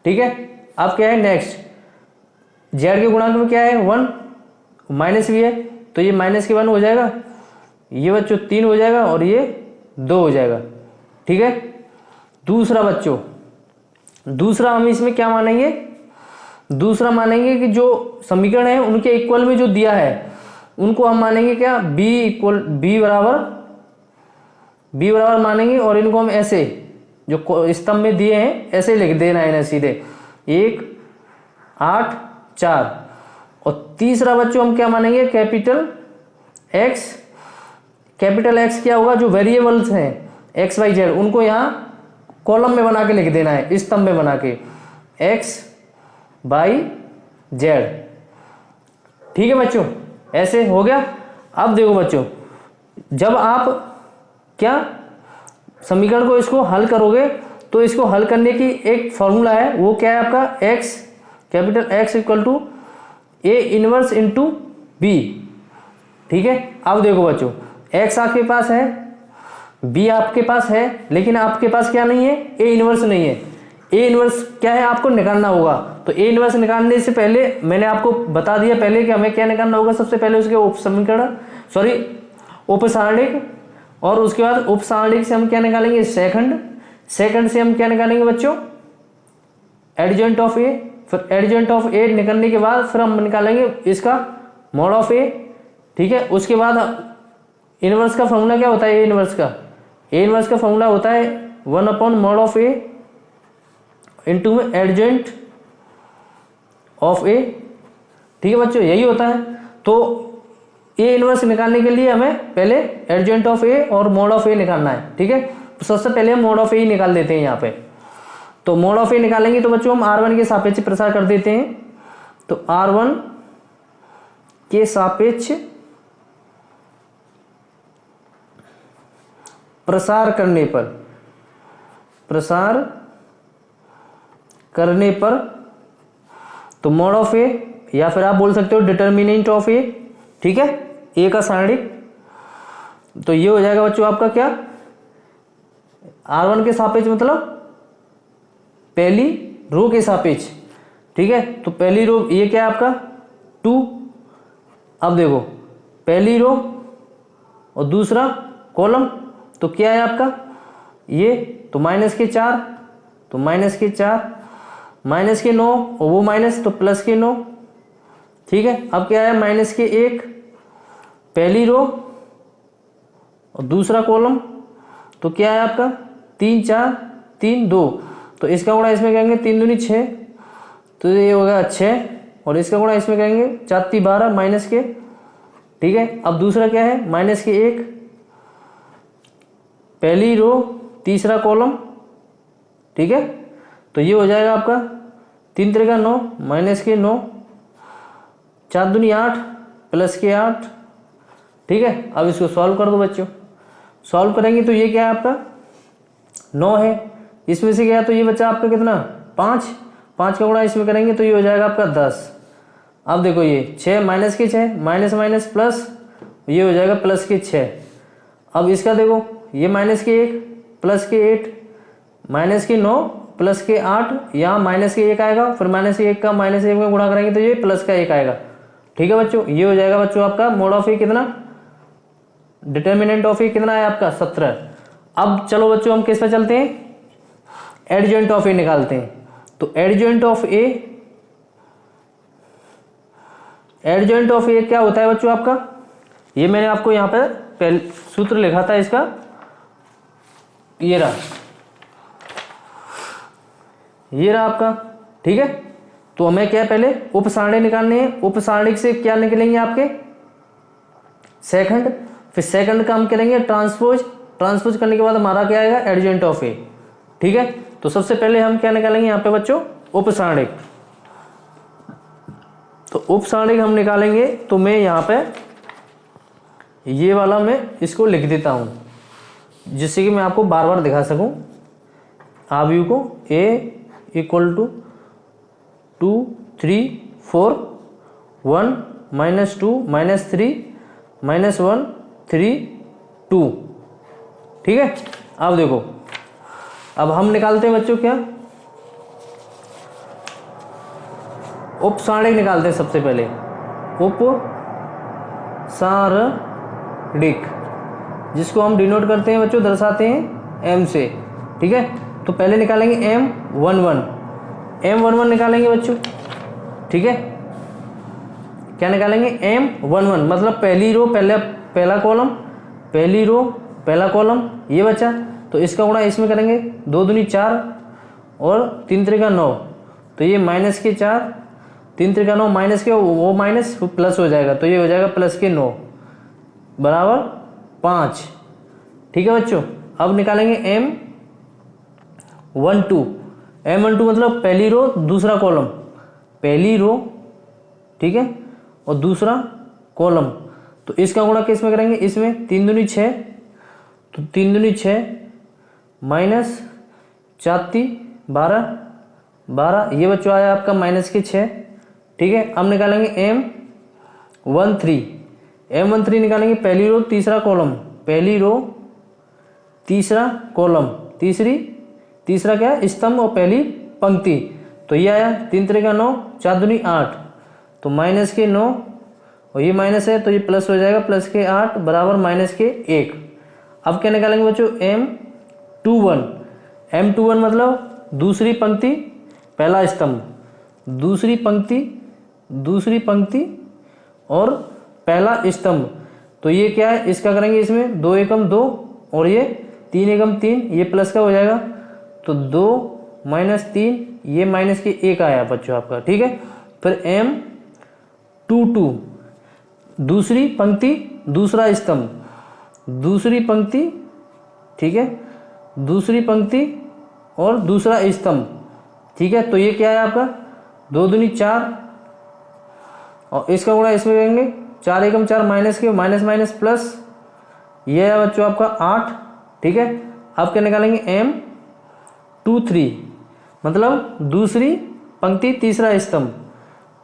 ठीक है, अब क्या है नेक्स्ट, z के गुणांक में क्या है 1, माइनस भी है, तो ये माइनस के 1 हो जाएगा, ये बच्चों 3 हो जाएगा, और ये 2 हो जाएगा। ठीक है, दूसरा बच्चों, दूसरा हम इसमें क्या मानेंगे, दूसरा मानेंगे कि जो समीकरण है उनके इक्वल में जो दिया है उनको हम मानेंगे क्या, b बराबर मानेंगे, और इनको हम ऐसे जो स्तंभ में दिए हैं ऐसे लिख देना है ना सीधे, 1, 8, 4। और तीसरा बच्चों हम क्या मानेंगे, कैपिटल एक्स क्या होगा, जो वेरिएबल्स हैं एक्स वाई जेड उनको यहाँ कॉलम में बना के लिख देना है, स्तंभ में बना के एक्स वाई जेड। ठीक है बच्चों, ऐसे हो गया। अब देखो बच्चों, जब आप क्या समीकरण को इसको हल करोगे तो इसको हल करने की एक फॉर्मूला है, वो क्या है आपका, capital X equal to A inverse into B. ठीक है, अब देखो बच्चों, एक्स आपके पास है, बी आपके पास है, लेकिन आपके पास क्या नहीं है, ए इनवर्स नहीं है। ए इनवर्स क्या है आपको निकालना होगा। तो ए इनवर्स निकालने से पहले मैंने आपको बता दिया पहले कि हमें क्या निकालना होगा, सबसे पहले उसके उपसारणिक, और उसके बाद उपसारणिक से हम क्या निकालेंगे, सेकंड से हम क्या निकालेंगे बच्चों, एडजेंट ऑफ ए। फिर एडजेंट ऑफ ए निकालने के बाद फिर हम निकालेंगे इसका मॉड ऑफ ए। ठीक है, उसके बाद इनवर्स का फॉर्मूला क्या होता है, ए इनवर्स का फॉर्मूला होता है 1/mod ऑफ ए इंटू में एडजेंट ऑफ ए। ठीक है बच्चों, यही होता है। तो ए इनवर्स निकालने के लिए हमें पहले एडजेंट ऑफ ए और मॉड ऑफ ए निकालना है। ठीक है, तो सबसे पहले हम मॉड ऑफ ए ही निकाल देते हैं यहाँ पे। तो मॉड ऑफ ए निकालेंगे तो बच्चों हम r1 के सापेक्ष प्रसार कर देते हैं। तो r1 के सापेक्ष प्रसार करने पर तो मॉड ऑफ ए, या फिर आप बोल सकते हो डिटर्मिनेंट ऑफ ए। ठीक है, ए का सारणिक, तो ये हो जाएगा बच्चों आपका क्या, r1 के सापेक्ष मतलब पहली रो के सापेक्ष। ठीक है, तो पहली रो ये क्या है आपका 2। अब देखो पहली रो और दूसरा कॉलम, तो क्या है आपका ये, तो माइनस के 4, तो माइनस के 4, माइनस के 9 और वो माइनस, तो प्लस के 9। ठीक है, अब क्या है माइनस के 1 पहली रो और दूसरा कॉलम, तो क्या है आपका 3, 4, 3, 2। तो इसका गुणा इसमें कहेंगे 3 दूनी 6, तो ये होगा 6, और इसका गुणा इसमें कहेंगे 4 × 12 माइनस के। ठीक है, अब दूसरा क्या है माइनस के 1 पहली रो तीसरा कॉलम, ठीक है। तो ये हो जाएगा आपका 3 त्रिका 9 माइनस के 9, 4 दूनी 8 प्लस के 8, ठीक है। अब इसको सॉल्व कर दो बच्चों। सॉल्व करेंगे तो ये क्या है आपका 9 है, इसमें से गया तो ये बचा आपका कितना 5, 5 का गुणा इसमें करेंगे तो ये हो जाएगा आपका 10। अब देखो ये 6 माइनस के 6 माइनस माइनस प्लस, ये हो जाएगा प्लस के 6। अब इसका देखो ये माइनस के 1 प्लस के 8 माइनस के 9 प्लस के 8, यहाँ माइनस के 1 आएगा, फिर माइनस के 1 का माइनस 1 में गुणा करेंगे तो ये प्लस का 1 आएगा, ठीक है बच्चों। ये हो जाएगा बच्चों आपका मोड ऑफ ए कितना, डिटर्मिनेंट ऑफ ए कितना है आपका 17। अब चलो बच्चों हम किस पे चलते हैं, एडजॉइंट ऑफ ए निकालते हैं। तो adjoint of A, adjoint of A क्या होता है बच्चों आपका, ये मैंने आपको यहाँ पे पहले सूत्र लिखा था इसका, ये रहा आपका, ठीक है। तो हमें क्या पहले उपसारणी निकालनी है, उपसारणी से क्या निकलेंगे आपके सेकंड, फिर सेकंड का हम करेंगे ट्रांसपोज, ट्रांसपोज करने के बाद हमारा क्या आएगा एडजॉइंट ऑफ ए, ठीक है। तो सबसे पहले हम क्या निकालेंगे यहाँ पे बच्चों उपसारणिक। तो उपसारणिक हम निकालेंगे तो मैं यहाँ पे ये वाला मैं इसको लिख देता हूँ जिससे कि मैं आपको बार बार दिखा सकूँ। आव्यूह को a equal to 2 3 4 1 minus 2 minus 3 minus 1 3 2, ठीक है। अब देखो अब हम निकालते हैं बच्चों क्या उपसारणिक निकालते हैं सबसे पहले, उपसारणिक जिसको हम डिनोट करते हैं बच्चों, दर्शाते हैं m से, ठीक है। तो पहले निकालेंगे M11, M11 निकालेंगे बच्चों, ठीक है। क्या निकालेंगे M11 मतलब पहली रो पहला कॉलम, पहली रो पहला कॉलम ये बचा, तो इसका गुणा इसमें करेंगे, 2 दूनी 4 और 3 त्रिका 9, तो ये माइनस के 4 3 त्रिका 9 माइनस के वो माइनस प्लस हो जाएगा, तो ये हो जाएगा प्लस के 9 बराबर 5, ठीक है बच्चों। अब निकालेंगे M12, M12 मतलब पहली रो दूसरा कॉलम, पहली रो, ठीक है, और दूसरा कॉलम, तो इसका गुणा किस में करेंगे, इसमें 3 दूनी 6, तो 3 दूनी 6 माइनस 4 12 12, ये बच्चों आया आपका माइनस के 6, ठीक है। अब निकालेंगे M13, M13 निकालेंगे पहली रो तीसरा कॉलम, पहली रो तीसरा कॉलम, तीसरा क्या है स्तंभ और पहली पंक्ति, तो ये आया 3 त्रिका 9 4 दूनी 8, तो माइनस के 9 और ये माइनस है तो ये प्लस हो जाएगा, प्लस के 8 बराबर माइनस के 1। अब क्या निकालेंगे बच्चों M21, M21 मतलब दूसरी पंक्ति पहला स्तंभ, दूसरी पंक्ति और पहला स्तंभ, तो ये क्या है इसका करेंगे इसमें 2 एकम 2 और ये 3 एकम 3, ये प्लस का हो जाएगा, तो 2 माइनस 3 ये माइनस के 1 आया बच्चों आपका, ठीक है। फिर M22 दूसरी पंक्ति दूसरा स्तंभ, दूसरी पंक्ति, ठीक है, दूसरी पंक्ति और दूसरा स्तंभ, ठीक है। तो ये क्या है आपका 2 दूनी 4 और इसका गुणा इसमें करेंगे 4 एकम 4 माइनस के माइनस माइनस प्लस, ये है बच्चों आपका 8, ठीक है। अब क्या निकालेंगे M23 मतलब दूसरी पंक्ति तीसरा स्तंभ,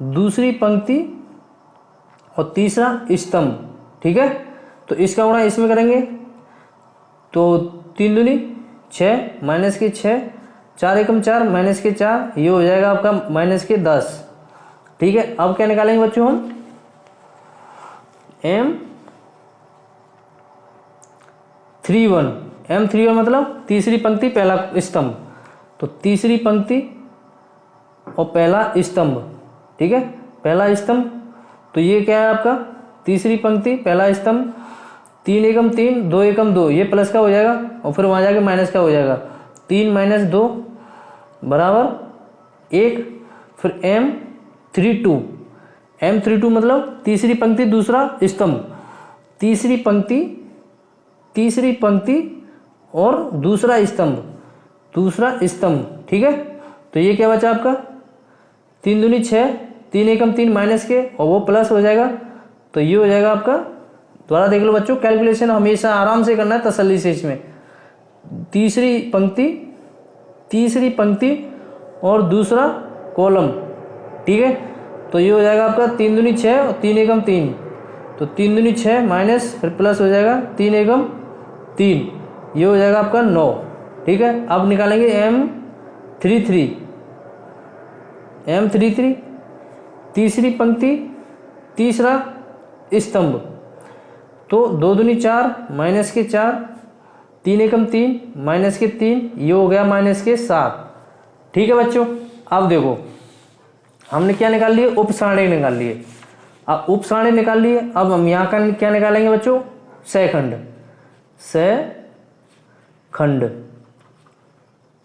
दूसरी पंक्ति और तीसरा स्तंभ, ठीक है। तो इसका गुणा इसमें करेंगे तो 3 दूनी 6 माइनस के 6 4 एकम 4 माइनस के 4, ये हो जाएगा आपका माइनस के 10, ठीक है। अब क्या निकालेंगे बच्चों हम M31 मतलब तीसरी पंक्ति पहला स्तंभ, तो तीसरी पंक्ति और पहला स्तंभ, ठीक है, पहला स्तंभ, तो ये क्या है आपका तीसरी पंक्ति पहला स्तंभ, 3 एकम 3 2 एकम 2, ये प्लस का हो जाएगा और फिर वहाँ जाके माइनस का हो जाएगा, 3 माइनस 2 बराबर 1। फिर M32 मतलब तीसरी पंक्ति दूसरा स्तंभ, तीसरी पंक्ति और दूसरा स्तंभ, दूसरा स्तंभ, ठीक है। तो ये क्या बचा आपका 3 दूनी 6, 3 एकम 3 माइनस के और वो प्लस हो जाएगा। तो ये हो जाएगा आपका, दोबारा देख लो बच्चों, कैलकुलेशन हमेशा आराम से करना है, तसल्ली से। इसमें तीसरी पंक्ति और दूसरा कॉलम, ठीक है। तो ये हो जाएगा आपका 3 दूनी 6 और 3 एकम 3, तो 3 दूनी 6 माइनस फिर प्लस हो जाएगा 3 एकम 3, ये हो जाएगा आपका 9, ठीक है। अब निकालेंगे M33, तीसरी पंक्ति तीसरा स्तंभ, तो 2 दूनी 4 माइनस के 4, 3 एकम 3 माइनस के 3, ये हो गया माइनस के 7, ठीक है बच्चों। अब देखो हमने क्या निकाल लिए, उप सारणी निकाल लिए। अब उप सारणी निकाल लिए, अब हम यहाँ का क्या निकालेंगे बच्चों,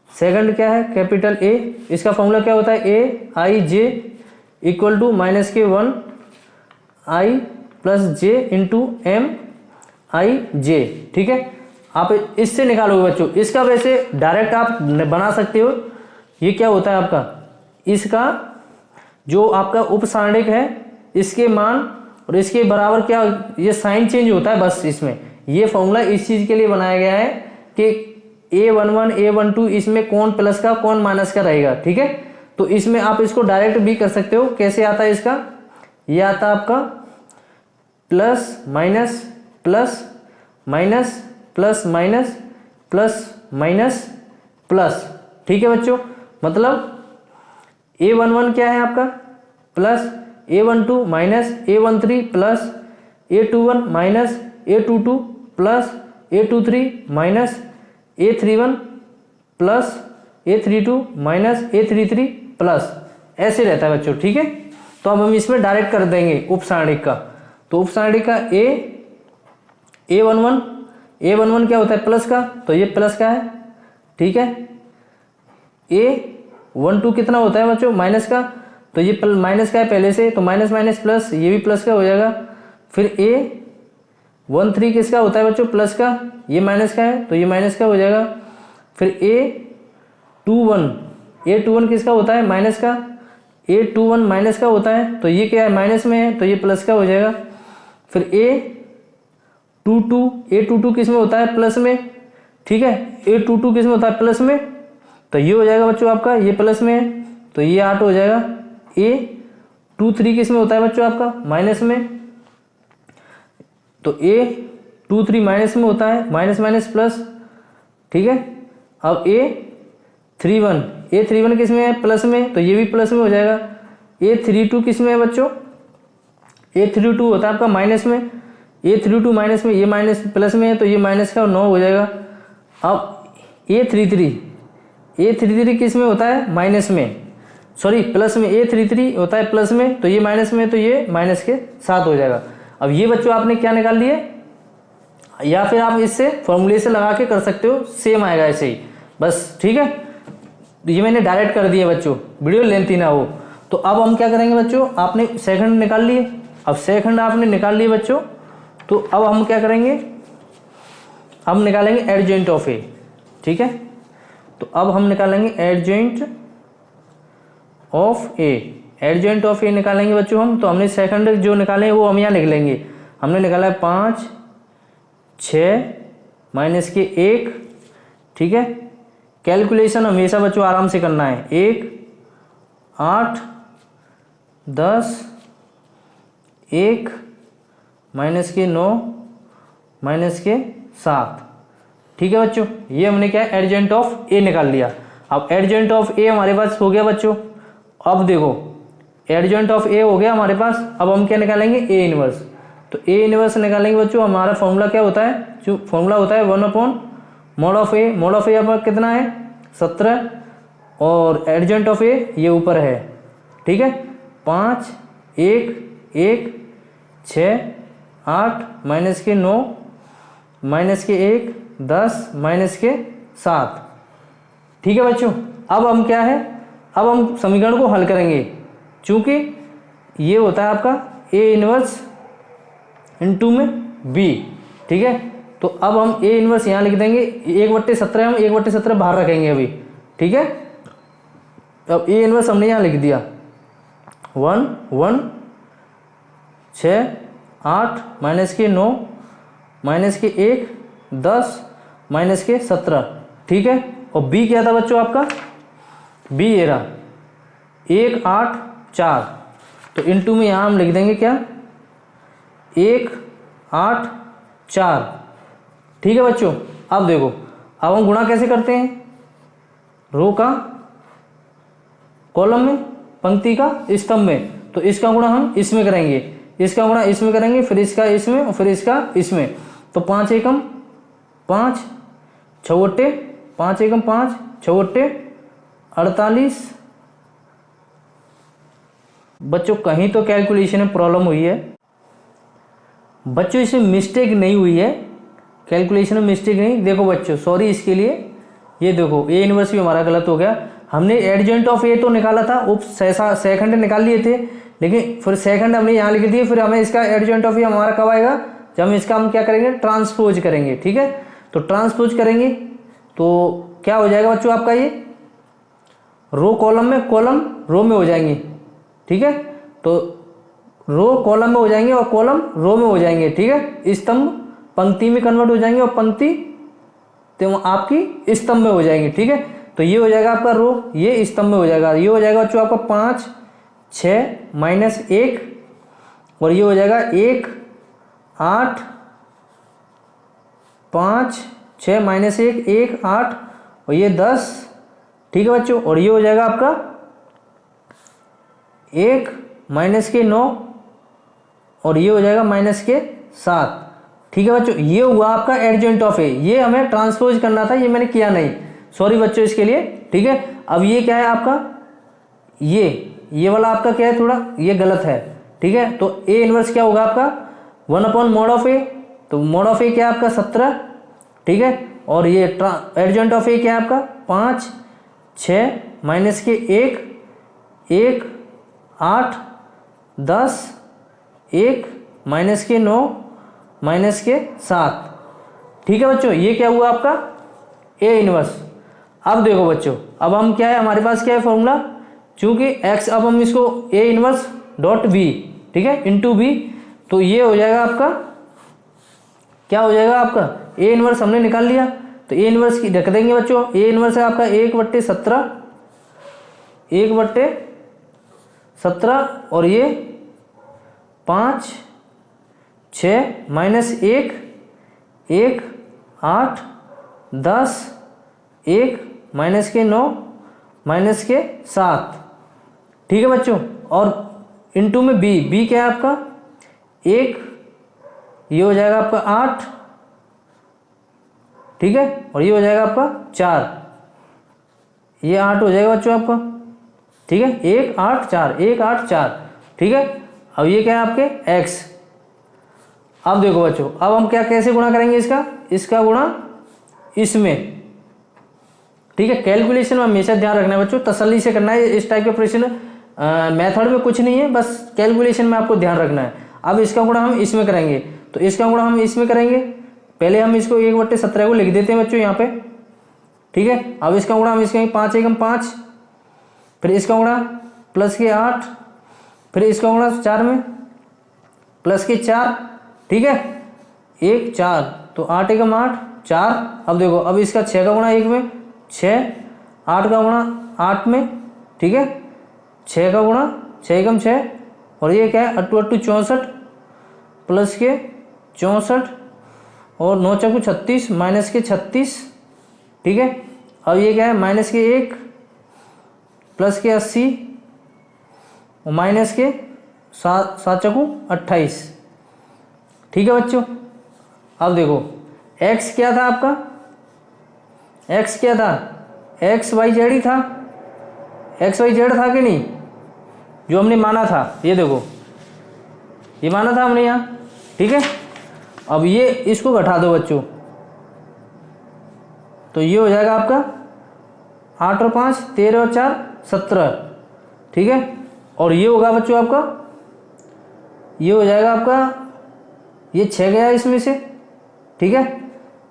सेकंड क्या है, कैपिटल ए। इसका फॉर्मूला क्या होता है, AIJ इक्वल टू माइनस के 1 I plus J into MIJ, ठीक है। आप इससे निकालोगे बच्चों। इसका वैसे डायरेक्ट आप बना सकते हो। ये क्या होता है आपका, इसका जो आपका उपसारणिक है, इसके मान और इसके बराबर क्या, ये साइन चेंज होता है बस। इसमें ये फॉर्मूला इस चीज के लिए बनाया गया है कि A11 A12 इसमें कौन प्लस का कौन माइनस का रहेगा, ठीक है। तो इसमें आप इसको डायरेक्ट भी कर सकते हो। कैसे आता है इसका, ये आता है आपका plus minus plus minus plus minus plus minus plus, ठीक है बच्चों। मतलब A11 क्या है आपका plus A12 minus A13 plus A21 minus A22 plus A23 minus A31 plus A32 minus A33 plus, ऐसे रहता है बच्चों, ठीक है। तो अब हम इसमें डायरेक्ट कर देंगे उपसारणिक का। तो उपसारणिक का A11 क्या होता है प्लस का, तो ये प्लस का है, ठीक है। A12 कितना होता है बच्चों माइनस का, तो ये माइनस का है पहले से, तो माइनस माइनस प्लस, ये भी प्लस का हो जाएगा। फिर A13 किसका होता है बच्चों प्लस का, ये माइनस का है तो ये माइनस का हो जाएगा। फिर A21 किसका होता है माइनस का, A21 माइनस का होता है, तो ये क्या है माइनस में है तो ये प्लस का हो जाएगा। फिर A22 किस में होता है प्लस में, ठीक है। A22 किस में होता है प्लस में, तो ये हो जाएगा बच्चों आपका, ये प्लस में है तो ये 8 हो जाएगा। A23 किस में होता है बच्चों आपका माइनस में, तो A23 माइनस में होता है, माइनस माइनस प्लस, ठीक है। अब A31 किस में है प्लस में, तो ये भी प्लस में हो जाएगा। A32 किस में है बच्चों, A32 होता है आपका माइनस में, A32 माइनस में, ये माइनस प्लस में है तो ये माइनस का 9 हो जाएगा। अब A33 किस में होता है माइनस में, सॉरी प्लस में, A33 होता है प्लस में तो ये माइनस में, तो ये माइनस के 7 हो जाएगा। अब ये बच्चों आपने क्या निकाल लिए, या फिर आप इससे फॉर्मूले से लगा के कर सकते हो, सेम आएगा ऐसे ही बस, ठीक है। ये मैंने डायरेक्ट कर दिया बच्चों, वीडियो लेंथी ना हो। तो अब हम क्या करेंगे बच्चों, आपने सेकंड निकाल लिए। अब सेकंड आपने निकाल लिए बच्चों, तो अब हम क्या करेंगे, हम निकालेंगे एडजॉइंट ऑफ ए, ठीक है। तो अब हम निकालेंगे एडजॉइंट ऑफ ए निकालेंगे बच्चों हम। तो हमने सेकंड जो निकाले वो हम यहाँ लिख लेंगे। हमने निकाला है 5 6 माइनस के 1, ठीक है। कैलकुलेशन हमेशा बच्चों आराम से करना है। 1 8 10 1 माइनस के 9 माइनस के 7, ठीक है बच्चों। ये हमने क्या एडजॉइंट ऑफ ए निकाल लिया। अब एडजॉइंट ऑफ ए हमारे पास हो गया बच्चों। अब देखो एडजॉइंट ऑफ ए हो गया हमारे पास। अब हम क्या निकालेंगे, ए इनवर्स। तो ए इनवर्स निकालेंगे बच्चों। हमारा फॉर्मूला क्या होता है, जो फॉर्मूला होता है 1/mod of A. mod of A अब कितना है 17, और एडजॉइंट ऑफ ए ये ऊपर है, ठीक है। 5 1 1 6 8 माइनस के 9 माइनस के 1 10 माइनस के 7, ठीक है बच्चों। अब हम क्या है, अब हम समीकरण को हल करेंगे। चूंकि ये होता है आपका ए इनवर्स इनटू में बी, ठीक है। तो अब हम ए इनवर्स यहाँ लिख देंगे, 1/17 हम 1/17 बाहर रखेंगे अभी, ठीक है। अब ए इनवर्स हमने यहाँ लिख दिया 1 1 6 8 माइनस के 9 माइनस के 1 10 माइनस के 17, ठीक है। और बी क्या था बच्चों आपका, बी ये रहा 1 8 4, तो इनटू में यहाँ हम लिख देंगे क्या 1 8 4, ठीक है बच्चों। अब देखो, अब हम गुणा कैसे करते हैं, रो का कॉलम में, पंक्ति का स्तंभ में, तो इसका गुणा हम इसमें करेंगे, इसका गुणा इसमें करेंगे, फिर इसका इसमें और फिर इसका इसमें। तो 5 एकम 5 छवट्टे 5 एकम 5 छवट्टे 48। बच्चों कहीं तो कैलकुलेशन में प्रॉब्लम हुई है बच्चों, इसमें मिस्टेक नहीं हुई है, कैलकुलेशन में मिस्टेक नहीं। देखो बच्चों सॉरी इसके लिए, ये देखो ए इनवर्स भी हमारा गलत हो गया। हमने एडजेंट ऑफ ए तो निकाला था, उप सेकंड निकाल लिए थे, लेकिन फिर सेकंड हमने यहाँ लिख दिए, फिर हमें इसका एडजेंट ऑफ ए हमारा कब आएगा, जब हम इसका हम क्या करेंगे ट्रांसपोज करेंगे, ठीक है। तो ट्रांसपोज करेंगे तो क्या हो जाएगा बच्चों आपका, ये रो कॉलम में, कॉलम रो में हो जाएंगे, ठीक है। तो रो कॉलम में हो जाएंगे और कॉलम रो में हो जाएंगे, ठीक है। स्तंभ पंक्ति में कन्वर्ट हो जाएंगे और पंक्ति तो आपकी स्तंभ में हो जाएंगे, ठीक है। तो ये हो जाएगा आपका रो, ये स्तंभ में हो जाएगा, ये हो जाएगा बच्चों आपका 5 6 माइनस 1, और ये हो जाएगा 1 8 5 6 माइनस 1 1 8 और ये 10, ठीक है बच्चों। और ये हो जाएगा आपका 1 माइनस के 9 और ये हो जाएगा माइनस के 7, ठीक है बच्चों। ये हुआ आपका एडजेंट ऑफ ए, ये हमें ट्रांसपोज करना था, ये मैंने किया नहीं, सॉरी बच्चों इसके लिए, ठीक है। अब ये क्या है आपका, ये वाला आपका क्या है, थोड़ा ये गलत है, ठीक है। तो ए इनवर्स क्या होगा आपका 1/mod ऑफ ए, तो mod ऑफ ए क्या है आपका 17, ठीक है। और ये एडजेंट ऑफ ए क्या है आपका 5 6 माइनस के 1 1 8 10 1 माइनस के 9 माइनस के 7, ठीक है बच्चों। ये क्या हुआ आपका ए इनवर्स। अब देखो बच्चों, अब हम क्या है, हमारे पास क्या है फॉर्मूला, चूंकि x, अब हम इसको ए इनवर्स डॉट बी, ठीक है, इंटू बी, तो ये हो जाएगा आपका, क्या हो जाएगा आपका ए इनवर्स हमने निकाल लिया, तो ए इनवर्स की रख देंगे बच्चों। ए इनवर्स है आपका 1/17 1/17 और ये 5 6 माइनस 1 1 8 10 1 माइनस के 9 माइनस के 7, ठीक है बच्चों। और इनटू में बी क्या है आपका 1, ये हो जाएगा आपका 8, ठीक है। और ये हो जाएगा आपका 4, ये 8 हो जाएगा बच्चों आपका, ठीक है। 1 8 4 1 8 4, ठीक है। अब ये क्या है आपके x। अब देखो बच्चों, अब हम क्या कैसे गुणा करेंगे इसका गुणा इसमें, ठीक है। कैलकुलेशन में हमेशा ध्यान रखना है बच्चों, तसल्ली से करना है, इस टाइप के प्रश्न मेथड में कुछ नहीं है, बस कैलकुलेशन में आपको ध्यान रखना है। अब इसका गुणा हम इसमें करेंगे, तो इसका गुणा हम इसमें करेंगे, पहले हम इसको 1/17 को लिख देते हैं बच्चों यहाँ पे, ठीक है। अब इसका गुणा हम इसके 5 एकम 5, फिर इसका गुणा प्लस के 8, फिर इसका गुणा 4 में प्लस के 4, ठीक है, 1 4, तो 8 एकम 8 4। अब देखो, अब इसका 6 का गुणा 1 में 6, 8 का गुणा 8 में, ठीक है, 6 का गुणा 6 एकम 6, और ये क्या है 8 8 64 प्लस के 64 और 9 चौको 36 माइनस के 36, ठीक है। अब ये क्या है माइनस के 1 प्लस के 80 और माइनस के 7 चौको 28, ठीक है बच्चों। अब देखो x क्या था आपका, x क्या था, एक्स वाई जेड ही था, एक्स वाई जेड था कि नहीं, जो हमने माना था, ये देखो ये माना था हमने यहाँ, ठीक है। अब ये इसको घटा दो बच्चों, तो ये हो जाएगा आपका 8 और 5 13 और 4 17, ठीक है। और ये होगा बच्चों आपका, ये हो जाएगा आपका, ये 6 गया इसमें से, ठीक है।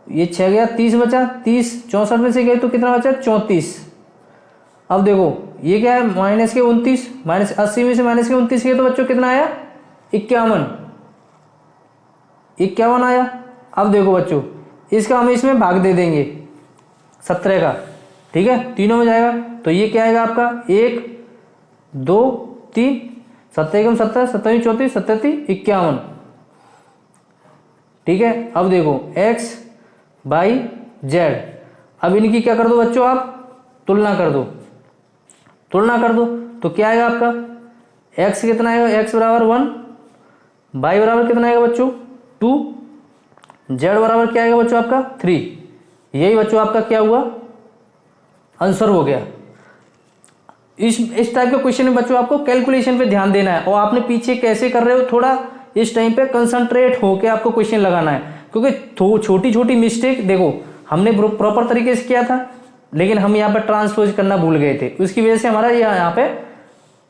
ये 6 गया, 30 बचा, 30 64 में से गए तो कितना बचा 34। अब देखो ये क्या है माइनस के 29, माइनस 80 में से माइनस के 29 गए तो बच्चों कितना आया 51, 51 आया। अब देखो बच्चों इसका हम इसमें भाग दे देंगे 17 का, ठीक है, तीनों में जाएगा तो ये क्या आएगा आपका 1 2 3, 7 एकम 70, 70 34, 70 51, ठीक है। अब देखो x बाई जेड, अब इनकी क्या कर दो बच्चों आप तुलना कर दो, तुलना कर दो तो क्या आएगा आपका x कितना आएगा x बराबर 1, y बराबर कितना आएगा बच्चों 2, z बराबर क्या आएगा बच्चों आपका 3। यही बच्चों आपका क्या हुआ आंसर हो गया। इस टाइप के क्वेश्चन में बच्चों आपको कैलकुलेशन पे ध्यान देना है और आपने पीछे कैसे कर रहे हो थोड़ा इस टाइम पे कंसंट्रेट होके आपको क्वेश्चन लगाना है, क्योंकि छोटी छोटी मिस्टेक देखो हमने प्रॉपर तरीके से किया था लेकिन हम यहाँ पे ट्रांसपोज करना भूल गए थे, उसकी वजह से हमारा यहाँ पे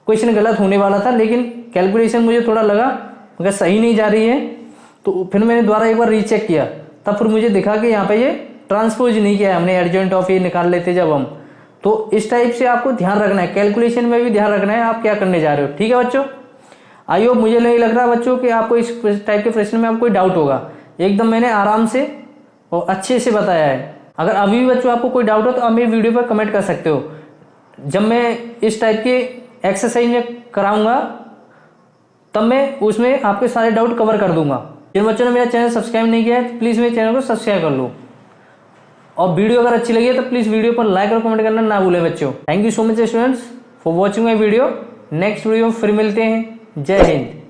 क्वेश्चन गलत होने वाला था। लेकिन कैलकुलेशन मुझे थोड़ा लगा मगर सही नहीं जा रही है तो फिर मैंने दोबारा एक बार रीचेक किया, तब फिर मुझे दिखा कि यहाँ पे ये ट्रांसपोज नहीं किया है हमने, एडजॉइंट ऑफ ये निकाल लेते जब हम। तो इस टाइप से आपको ध्यान रखना है, कैलकुलेशन में भी ध्यान रखना है आप क्या करने जा रहे हो, ठीक है बच्चों। आई होप मुझे नहीं लग रहा बच्चों कि आपको इस टाइप के प्रश्न में आपको कोई डाउट होगा, एकदम मैंने आराम से और अच्छे से बताया है। अगर अभी भी बच्चों आपको कोई डाउट हो तो आप मेरी वीडियो पर कमेंट कर सकते हो, जब मैं इस टाइप के एक्सरसाइज में कराऊंगा तब मैं उसमें आपके सारे डाउट कवर कर दूंगा। जिन बच्चों ने मेरा चैनल सब्सक्राइब नहीं किया है तो प्लीज़ मेरे चैनल को सब्सक्राइब कर लो और वीडियो अगर अच्छी लगी है तो प्लीज़ वीडियो पर लाइक और कमेंट करना ना भूलें बच्चों। Thank you so much students for watching my video. Next video में फिर मिलते हैं। जय हिंद।